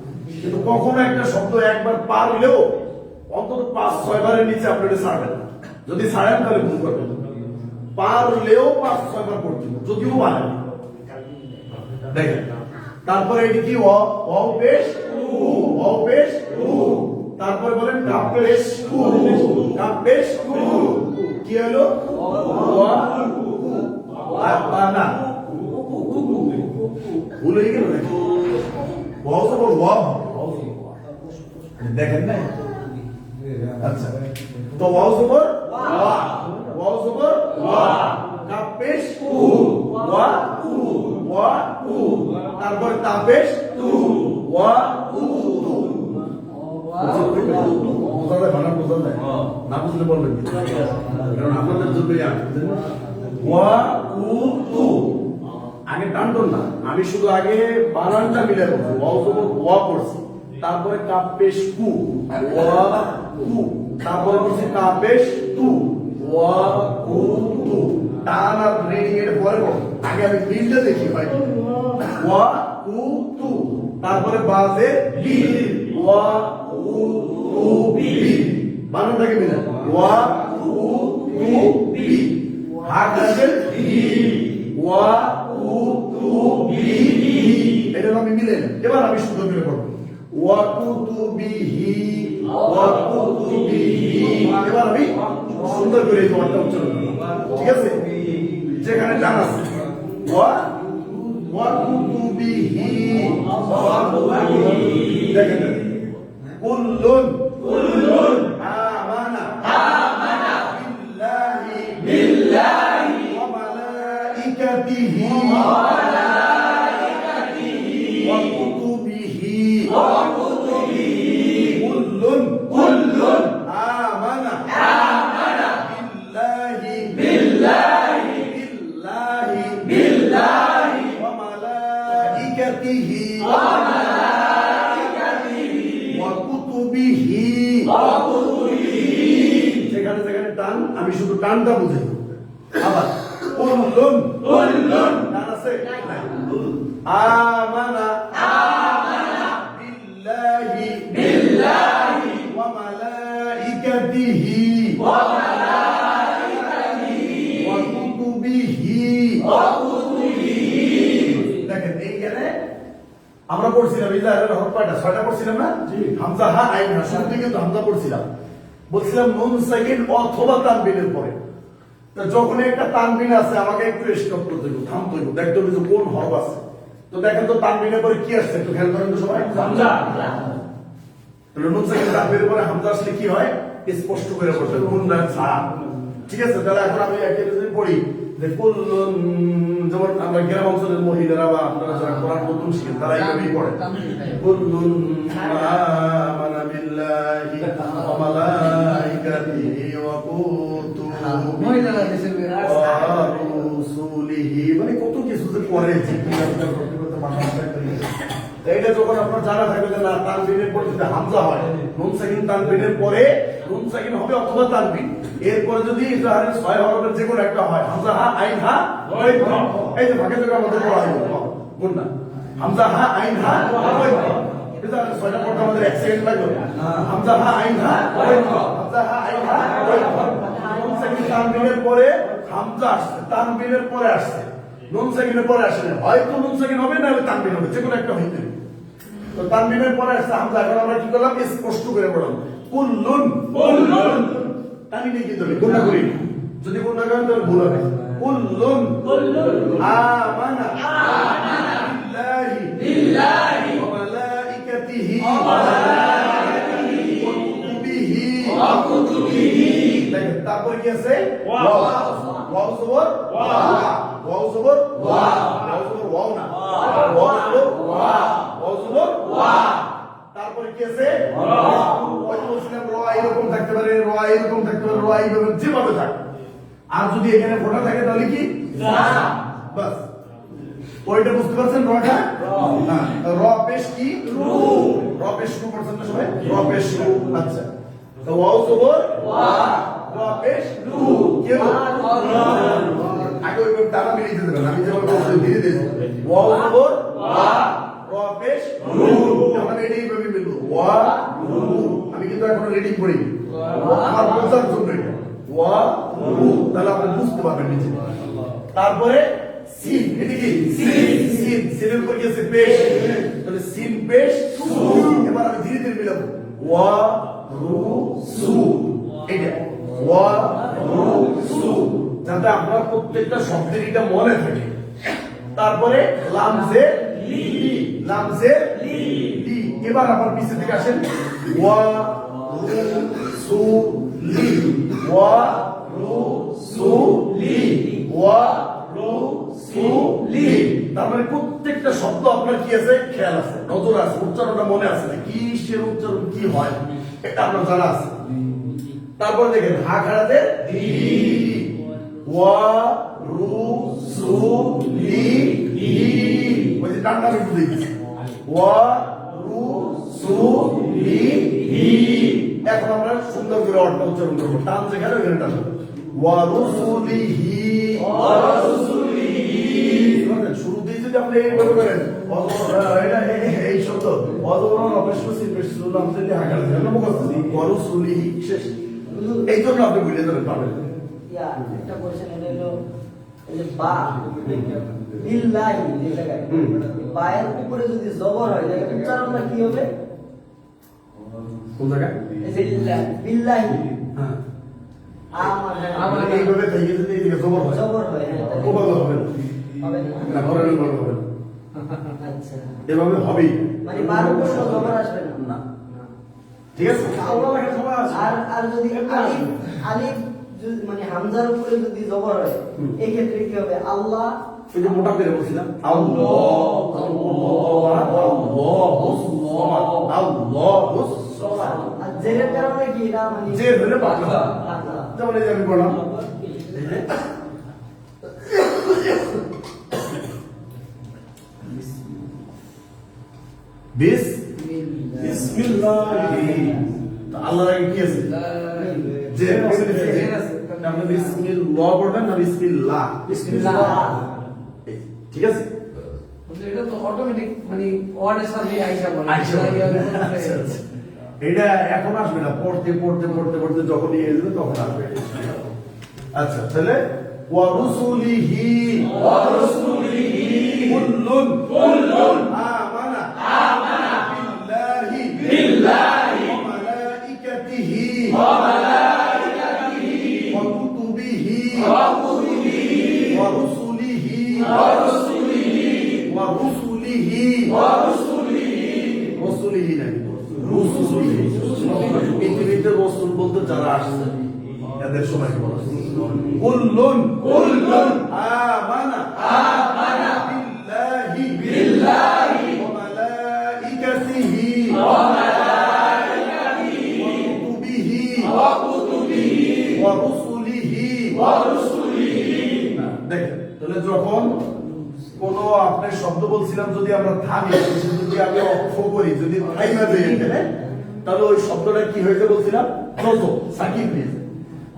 [SPEAKER 3] কিন্তু কখনো একটা শব্দ একবার পারলেও অন্তত 5-6 বারের নিচে আপনি এটা ছাড়বেন না। যদি ছাড়েন তাহলে ভুল করবেন, পারলেও 5-6 বার পড়তে হবে, যদিও পারেন। দেখেন তারপরে এটি কি ওয়াও পেশ উ, ওয়াও পেশ উ, তারপরে বলেন কাপ পেশ উ, কাপ পেশ উ, কি হলো ওয়া আপানা, ভুল হয়ে গেল নাকি? ওয়াও তো বল ওয়া, দেখেন না? আচ্ছা, তো ওয়াও জবর ওয়া, ওয়াও জবর ওয়া, কাপ পেশ উ, ওয়া উ, ওয়া উ, তারপর তা পেশ তু, ওয়া উ তু। বোঝা যায় বানান, বোঝা যায় না? বুঝলে বলবেন কি? কারণ আপনাদের জন্য ওয়া উ তু আগে টানতন না, আমি শুধু আগে বানানটা মিলে বলছি, ওয়াও জবর ওয়া পড়ছি, তারপরে কাপ পেশ কু, ওয়া কু, তারপরে বলছি তা পেশ তু, ওয়া কু তু। টান আর রিডিং এর পরে আগে আমি মিলটা দেখি হয় কি। ওয়া কু তু, তারপরে বাজে বি, ওয়া কু তু বি, বানানটাকে মিলে ওয়া কু তু বি, হাত আছে বি, ওয়া কু তু বি, এটা আমি মিলে না। এবার আমি সুন্দর করে পড়ব ওয়া কু তু বিহি, ওয়া কু তু বিহি। এবার আমি সুন্দর করে এই ওয়ার্ডটা উচ্চারণ করব, ঠিক আছে? যেখানে টান আছে ওয়া ওয়া কু তু বিহি, ওয়া কু তু বিহি। দেখেন কুল্লুন কুল্লুন আমানা আমানা বিল্লাহি বিল্লাহি ওয়া মালাইকাতিহি ওয়া মালাইকাতিহি ওয়া কুতুবিহি ওয়া কুতুবিহি। কুল্লুন কুল্লুন আমানা আমানা বিল্লাহি বিল্লাহি বিল্লাহি বিল্লাহি ওয়া মালাইকাতিহি ওয়া যেখানে যেখানে টান আমি শুধু টানটা বুঝাই। আবার কুল্লুন কুল্লুন টান আছে আমানা আমানা বিল্লাহি বিল্লাহি ওয়া মালাইকাতিহি ওয়া মালাইকাতিহি ওয়া কুতুবিহি ওয়া কুতুবিহি। দেখেন এইখানে আমরা পড়ছিলাম ইজাহারের হরফ কয়টা? 6টা পড়ছিলাম না? হামজা হা আইন হা, শুরুতে কিন্তু হামজা পড়ছিলাম, বলছিলাম নুন সাকিন অথবা তানবিনের পরে। তো যখন একটা তানবিন আছে আমাকে একটু স্টপ করতে হবে, থামতে হবে, দেখতে হবে যে কোন হরফ আছে। তো দেখেন তো তানবিনের পরে কি আসছে, একটু খেয়াল করেন তো সবাই। হামজা। তাহলে নুন সাকিন তানবিনের পরে হামজা আসলে কি হয় স্পষ্ট করে পড়তে হবে, নুন না ছা। ঠিক আছে? তাহলে এখন আমি একটা যদি পড়ি যে কুল্লুন, যেমন আমরা গ্রাম অঞ্চলের মহিলারা বা আপনারা যারা কোরআন নতুন শিখেন তারা এইভাবেই পড়ে কুল্লুন আমানা বিল্লাহি ওয়া মালাইকাতিহি ওয়া কুতুবিহি ওয়া রুসুলিহি। মানে কত কিছু যে পড়ে এইটা যখন আপনার জানা থাকবে যে না তানবিনের পরে যদি হামজা হয়, নুন সাকিন তানবিনের পরে নুন সাকিন হবে অথবা তানবিন, এরপরে যদি ইজাহারের 6 হরফের যে কোনো একটা হয়, হামজা হা আইন হা ওয়াইদ, এই যে ভাগে থেকে আমাদের পড়া হয় কোন না হামজা হা আইন হা ওয়াইদ, ইজাহারের 6টা পড়তে আমাদের 1 সেকেন্ড লাগবে। হামজা হা আইন হা ওয়াইদ, হামজা হা আইন হা ওয়াইদ। নুন সাকিন তানবিনের পরে হামজা আসছে, তানবিনের পরে আসছে, নুন সাকিনের পরে আসে না, হয়তো নুন সাকিন হবে না হলে তানবিন হবে, যে কোনো একটা হইতে। তো তানবিনের পরে আসছে হামজা, এখন আমরা কি করলাম স্পষ্ট করে পড়লাম কুল্লুন কুল্লুন। টানি নেই কিন্তু গুণা করি, যদি গুণা করেন তাহলে ভুল হবে। কুল্লুন কুল্লুন আমানা আমানা বিল্লাহি বিল্লাহি ওয়া মালাইকাতিহি ওয়া মালাইকাতিহি ওয়া কুতুবিহি ওয়া কুতুবিহি। দেখেন তারপর কি আছে ওয়া, ওয়া জবর ওয়া, ওয়া জবর ওয়া, ওয়া জবর ওয়া না, ওয়া জবর ওয়া, ওয়া জবর ওয়া। তারপরে কি আছে ওই যে বলছিলাম র এরকম থাকতে পারে, র এরকম থাকতে পারে, র এইভাবে যেভাবে থাকে। আর যদি এখানে ফোঁটা থাকে তাহলে কি বাস। ওইটা বুঝতে পারছেন রটা? না, র পেশ কি র পেশ রু করছেন না সবাই? র পেশ রু। আচ্ছা, তো ওয়াও জবর র পেশ রু কেউ আগে ওইভাবে টানা মিলিয়ে দিতে দেবেন। আমি যেভাবে বলছি ধীরে ধীরে ওয়াও জবর র পেশ রু, আমরা এটা এইভাবে মিলবো ওয়া রু। আমি কিন্তু এখন রিডিং করি আমার বোঝার জন্য এটা ওয়া রু, তাহলে আপনি বুঝতে পারবেন নিচে। তারপরে সিন, এটা কি সিন, সিনের উপর কি আছে পেশ, তাহলে সিন পেশ সু। এবার আমি ধীরে ধীরে মিলাবো ওয়া রু সু, এটা ওয়া রু সু, যাতে আপনার প্রত্যেকটা শব্দের এটা মনে থাকে। তারপরে লামজে লি, লামজে লি, এবার আবার পিছে থেকে আসেন ওয়া রু সু লি, ওয়া রু সু লি, ওয়া রু সু লি। তারপরে প্রত্যেকটা শব্দ আপনার কি আছে খেয়াল আছে, নজর আছে, উচ্চারণটা মনে আছে না কি সে উচ্চারণ কি হয় এটা আপনার জানা আছে। তারপরে দেখেন হা খাড়াতে দি, ওয়া রু সু লি লি, ওই যে ডান্ডা আমি বুঝে গেছি ওয়া রু সু লি লি। এখন আমরা সুন্দর করে অর্থ উচ্চারণ করবো, টান যেখানে ওখানে টান ওয়া রুসুলিহি, ওয়া রুসুলিহি। শুরুতেই যদি আপনি এইভাবে করেন এটা এই শব্দ অজবরন অপেশমসি পেশসুলাম যদি হাকার দেন মুখস্থ ওয়া রুসুলিহি শেষ। এই জন্য আপনি বুঝে যাবেন পাবেন।
[SPEAKER 5] ইয়া একটা কোশ্চেন এটা হলো এই যে বা বিল্লাহি এই জায়গায় বায়ের উপরে যদি জবর হয় তাহলে উচ্চারণটা কি হবে?
[SPEAKER 3] কোন জায়গায়
[SPEAKER 5] এই যে বিল্লাহি
[SPEAKER 3] হ্যাঁ
[SPEAKER 5] আমার
[SPEAKER 3] আমরা এইভাবে থেকে যদি এদিকে জবর হয়
[SPEAKER 5] জবর হয় হ্যাঁ, তাহলে
[SPEAKER 3] ওভাবে হবে না,
[SPEAKER 5] হবে
[SPEAKER 3] না
[SPEAKER 5] না।
[SPEAKER 3] পরের হবে না,
[SPEAKER 5] আচ্ছা,
[SPEAKER 3] এভাবে হবেই
[SPEAKER 5] মানে বার উপরে কোনো জবর আসবে না।
[SPEAKER 3] না, ঠিক আছে। আল্লাহ লেখা সবাই আছে।
[SPEAKER 5] আর যদি আলিফ আলিফ মানে হামজার উপরে যদি জবর হয় এই ক্ষেত্রে কি হবে? আল্লাহ
[SPEAKER 3] ওই যে মোটা করে বলছিলাম আল্লাহ
[SPEAKER 5] আর জেরের কারণে কি এটা মানে
[SPEAKER 3] যে ধরে পাতলা,
[SPEAKER 5] পাতলা।
[SPEAKER 3] যেমন এই যে আমি বললাম বিসমিল্লাহ, আল্লাহর আগে কি আছে যে আপনি বিসমিল্লাহ পড়বেন না বিসমিল্লাহ?
[SPEAKER 4] বিসমিল্লাহ।
[SPEAKER 3] ঠিক আছে।
[SPEAKER 4] এটা তো অটোমেটিক মানে ওয়ার্ডের সাথে আইসা বলে
[SPEAKER 3] আচ্ছা, আচ্ছা। এটা এখন আসবে না, পড়তে পড়তে পড়তে পড়তে যখন নিয়ে যাবে তখন আসবে। আচ্ছা, তাহলে ওয়া রুসুলিহি কুল্লুন আমানা বিল্লাহি ওয়া মালাইকাতিহি ওয়া কুতুবিহি ওয়া রুসুলিহি রসুলিহি নাকি রসুলিহি। পৃথিবীতে রসুল বলতে যারা আসছে এদের সবাই বলা কুল্লুন আমানা বিল্লাহি ওয়া মালাইকাতিহি ওয়া কুতুবিহি ওয়া রুসুলিহি। দেখেন তাহলে যখন কোন আপনার শব্দ বলছিলাম যদি আমরা থামি যদি আমি অক্ষ করি যদি থাইমা যাই এখানে তাহলে ওই শব্দটা কি হয়েছে বলছিলাম যত সাকিব হয়ে যায়।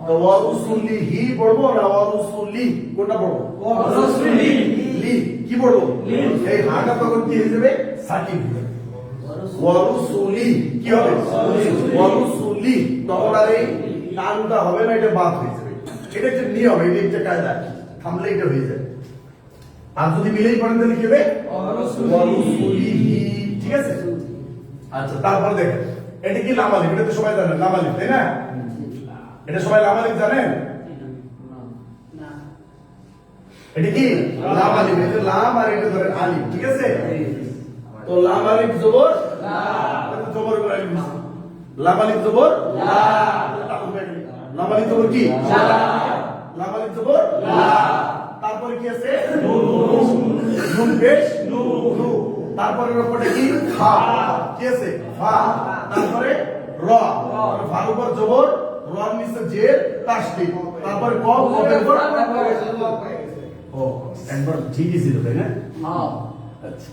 [SPEAKER 3] তো ওয়া রুসুলিহি পড়বো না ওয়া রুসুলি কোনটা পড়বো? লি কি পড়বো? এই হাটা তখন কি হয়ে যাবে সাকিব হয়ে যাবে। ওয়া রুসুলি কি হবে? ওয়া রুসুলি, তখন আর এই টানটা হবে না, এটা বাদ হয়ে যাবে। এটা একটা নিয়ম, এটা একটা কায়দা, থামলে এটা হয়ে যায়। আর যদি মিলেই পড়েন তাহলে কি হবে? ওয়া রুসুলিহি। ঠিক আছে। আচ্ছা, তারপর দেখেন এটা কি লামালিক, এটা তো সবাই জানেন লামালিক, তাই না? এটা সবাই লামালিক জানেন? এটা কি লামালিক, এটা লাম আর এটা ধরেন আলিফ, ঠিক আছে? তো লামালিক জবর জবর করে আলিফ, লামালিক জবর লামালিক জবর কি লামালিক জবর তারপরে কি আছে নুন পেশ নু, তারপরে উপরে কি খা কি আছে ফা তারপরে র ফার উপর জবর রর নিচে জের তাসদিদ তারপরে কফ কফের উপর ও একবার ঠিকই ছিল তাই না
[SPEAKER 4] হ্যাঁ
[SPEAKER 3] আচ্ছা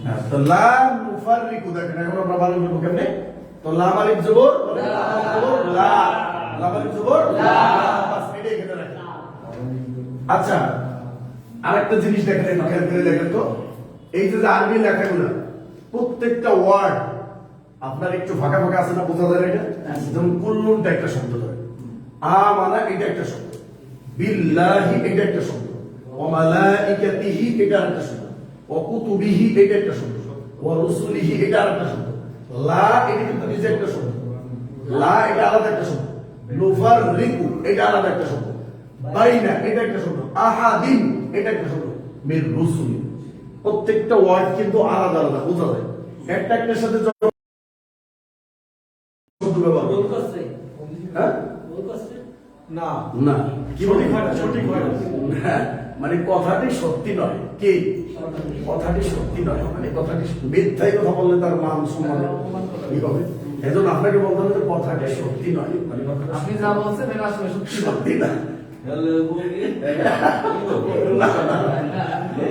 [SPEAKER 3] হ্যাঁ তো লা মুফাররিকু দেখেন এখন আমরা ভালো করব কেমনে তো লা আলিফ জবর লা লা আলিফ জবর লা বাস এটা এখানে রাখেন আচ্ছা আরেকটা জিনিস দেখেন একটু খেয়াল করে দেখেন তো এই যে আরবি লেখাগুলো প্রত্যেকটা ওয়ার্ড আপনার একটু ফাঁকা ফাঁকা আছে না বোঝা যায় না এটা যেমন কুল্লুনটা একটা শব্দ ধরে আমানা এটা একটা শব্দ বিল্লাহি এটা একটা শব্দ ওয়া মালাইকাতিহি এটা একটা শব্দ ওয়া কুতুবিহি এটা একটা শব্দ ওয়া রুসুলিহি এটা আরেকটা শব্দ লা এটা কিন্তু নিজে একটা শব্দ লা এটা আলাদা একটা শব্দ নুফাররিকু এটা আলাদা একটা শব্দ বাইনা এটা একটা শব্দ আহাদিন এটা একটা শব্দ মির রুসুল প্রত্যেকটা ওয়ার্ড কিন্তু আলাদা আলাদা বোঝা যায় একটা একটার সাথে যখন শব্দ ব্যবহার
[SPEAKER 5] ভুল করছে
[SPEAKER 3] হ্যাঁ
[SPEAKER 5] ভুল করছে
[SPEAKER 3] না না কি বলি সঠিক হয় হ্যাঁ মানে কথাটি সত্যি নয় কি কথাটি সত্যি নয় মানে কথাটি মিথ্যাই কথা বললে তার মান সম্মান কি হবে এজন্য আপনাকে বলতে হবে যে কথাটি সত্যি নয় মানে কথাটা
[SPEAKER 4] আপনি যা বলছেন এটা আসলে সত্যি না।
[SPEAKER 3] সত্যি না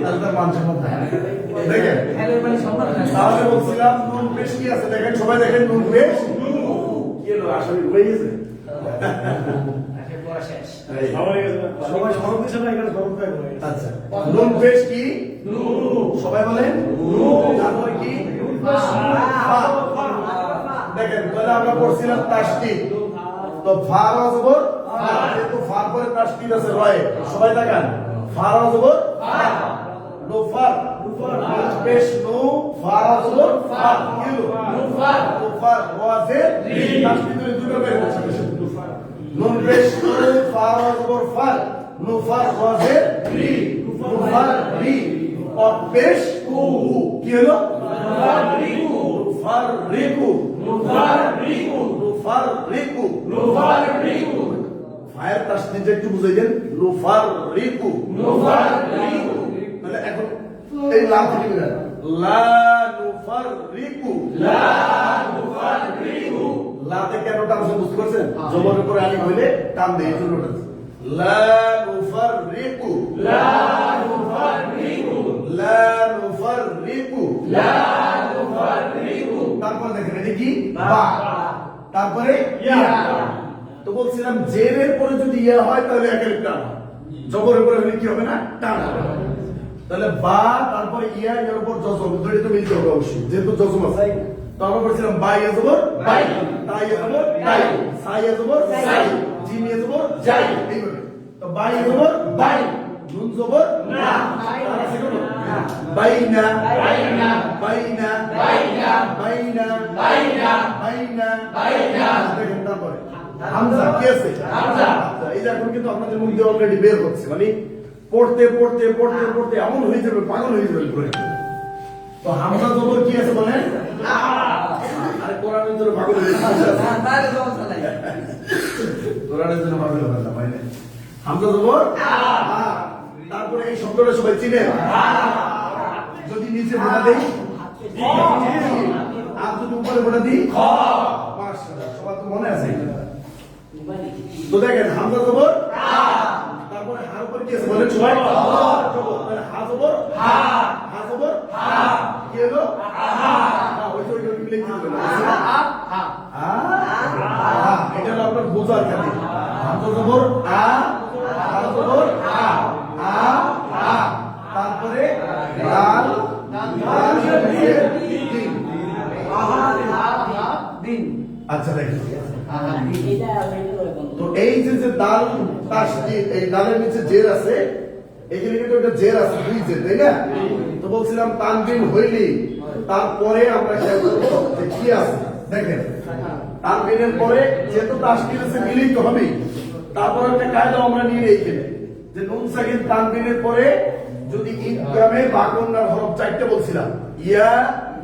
[SPEAKER 3] তাহলে তার মান সম্মান থাকে না। দেখেন
[SPEAKER 4] হ্যালো মানে সম্মান নাই।
[SPEAKER 3] তাহলে বলছিলাম নুন পেশ কি আছে দেখেন সবাই দেখেন নুন পেশ কি হলো আসলে হয়ে গেছে
[SPEAKER 2] একের পড়া শেষ
[SPEAKER 3] এই।
[SPEAKER 6] সবাই সরব দিচ্ছে না এখানে সরব দেয় করে।
[SPEAKER 3] আচ্ছা নুন পেশ কি সবাই বলেন তারপরে কি ফা। দেখেন তাহলে আমরা পড়ছিলাম তাসদিদ তো ফা রাজবর যেহেতু ফার পরে তাসদিদ আছে রয়ে সবাই তাকান ফা রাজবর নুফার পেশ নু ফা রাজবর ফা কি হলো নুফার ওয়াজের তাসদিদের দুটো বের হচ্ছে নুন পেশ নু ফা রাজবর ফা নুফার ওয়াজের রি নুফার রি অফ পেশ কু কি হলো নুফাররিকু ফায়ার তাসদিদ একটু বুঝাই দেন নুফাররিকু তাহলে এখন এই লা থেকে বের লা নুফাররিকু লাতে কেন টান আছে বুঝতে পারছেন জবরের উপরে আলিফ হইলে টান দেয় এই জন্য টান লা নুফাররিকু তারপর দেখেন এটা কি বা তারপরে ইয়া তো বলছিলাম জেরের পরে যদি ইয়া হয় তাহলে একের টান জবরের পরে হলে কি হবে না টান হবে তাহলে বা তারপরে ইয়া এর উপর জজম দুটো তো মিলতে হবে অবশ্যই যেহেতু জজম আছে তো আমরা বলছিলাম বা ইয়া জবর বাই তাই ইয়া জবর তাই সাই ইয়া জবর সাই জিম ইয়া জবর যাই এইভাবে তো বা ইয়া জবর বাই নুন জবর না আর আছে কোন বাইনা বাইনা বাইনা বাইনা বাইনা বাইনা বাইনা বাইনা দেখেন তারপরে হামজা কি আছে হামজা এই যে এখন কিন্তু আপনাদের মুখ দিয়ে অলরেডি বের হচ্ছে মানে পড়তে পড়তে পড়তে পড়তে এমন হয়ে যাবে পাগল হয়ে যাবে পুরো তো হামজা জবর কি আছে বলেন আরে কোরআনের জন্য পাগল হয়ে যাবে
[SPEAKER 4] হ্যাঁ, তাহলে সমস্যা নাই।
[SPEAKER 3] কোরআনের জন্য পাগল হবে না মানে হামজা জবর তারপরে এই শব্দটা সবাই চিনে যদি নিচে ভোটা দেই আর যদি উপরে ভোটা দিই মাশাআল্লাহ সবার তো মনে আছে তো দেখেন হামজা জবর তারপরে হার উপর কি আছে বলেন সবাই জবর তাহলে হা জবর হা জবর কি হলো না ওই তো ওই মিলে কি হবে না এটা হলো আপনার বোঝার খাতির হামজা জবর হা জবর তারপরে লাল
[SPEAKER 4] দিন
[SPEAKER 3] আচ্ছা দেখেন
[SPEAKER 5] এটা অলরেডি করে বন্ধ
[SPEAKER 3] তো এই যে দাল তাসদিদ এই দালের নিচে জের আছে এখানে কিন্তু একটা জের আছে দুই জের তাই না তো বলছিলাম তানবিন হইলি তারপরে আমরা খেয়াল করব যে কি আছে দেখেন তানবিনের পরে যেহেতু তাসদিদ আছে মিলিত হবে তারপর একটা কায়দা আমরা নিয়ে এইখানে যে নুন সাকিন তানবিনের পরে যদি ইদগামে বাকন্নার হরফ চারটে বলছিলাম ইয়া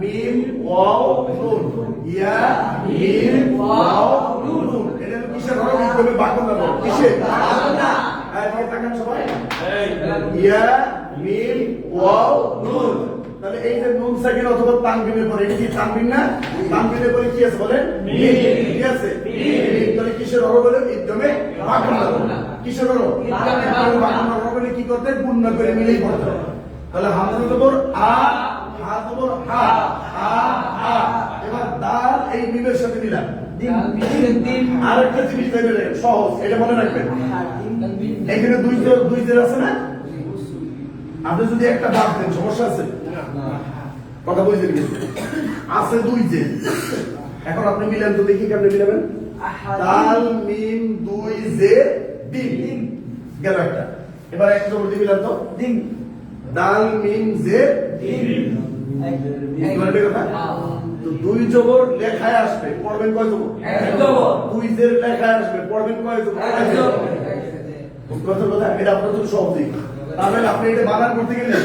[SPEAKER 3] মিম ওয়াও নুন ইয়া মিম ওয়াও নুন এটা তো কিসের হরফ ইদগামে বাকন্নার হরফ কিসের হ্যাঁ ঠিক তাকান সবাই ইয়া মিম ওয়াও নুন। তাহলে এই যে নুন সাকিন অথবা তানবিনের পরে এটা কি তানবিন না? তানবিনের পরে কি আছে বলেন? মিম। কি আছে? মিম। তাহলে কিসের হরফ বলে? ইদগামে মাকরুনা। কিসের হরফ?
[SPEAKER 4] ইদগামে
[SPEAKER 3] মাকরুনা হরফ বলে কি করতে? গুণনা করে মিলেই পড়তে হবে। তাহলে হামজা জবর আ, হা জবর হা, আ হা। এবার দাল এই মিমের সাথে মিলান। আরেকটা জিনিস দেখবেন সহজ, এটা মনে রাখবেন। এখানে দুই জের আছে না? আপনি যদি একটা বাদ দেন সমস্যা আছে? কথা বুঝলেন কিন্তু আছে দুই জের। এখন আপনি মিলান তো দেখি কেমনে মিলাবেন। দাল মিম দুই জের ডিম গেল একটা। এবার এক জবর দিয়ে মিলান তো
[SPEAKER 5] ডিম
[SPEAKER 3] দাল মিম জের
[SPEAKER 5] ডিম
[SPEAKER 3] এবার এটা কথা। তো দুই জবর লেখায় আসবে, পড়বেন কয় জবর?
[SPEAKER 4] এক জবর।
[SPEAKER 3] দুই জের লেখায় আসবে, পড়বেন কয় জবর?
[SPEAKER 4] এক জবর।
[SPEAKER 3] কথা কথা এটা আপনার জন্য সহজ দিক। তাহলে আপনি এটা বানান করতে গেলে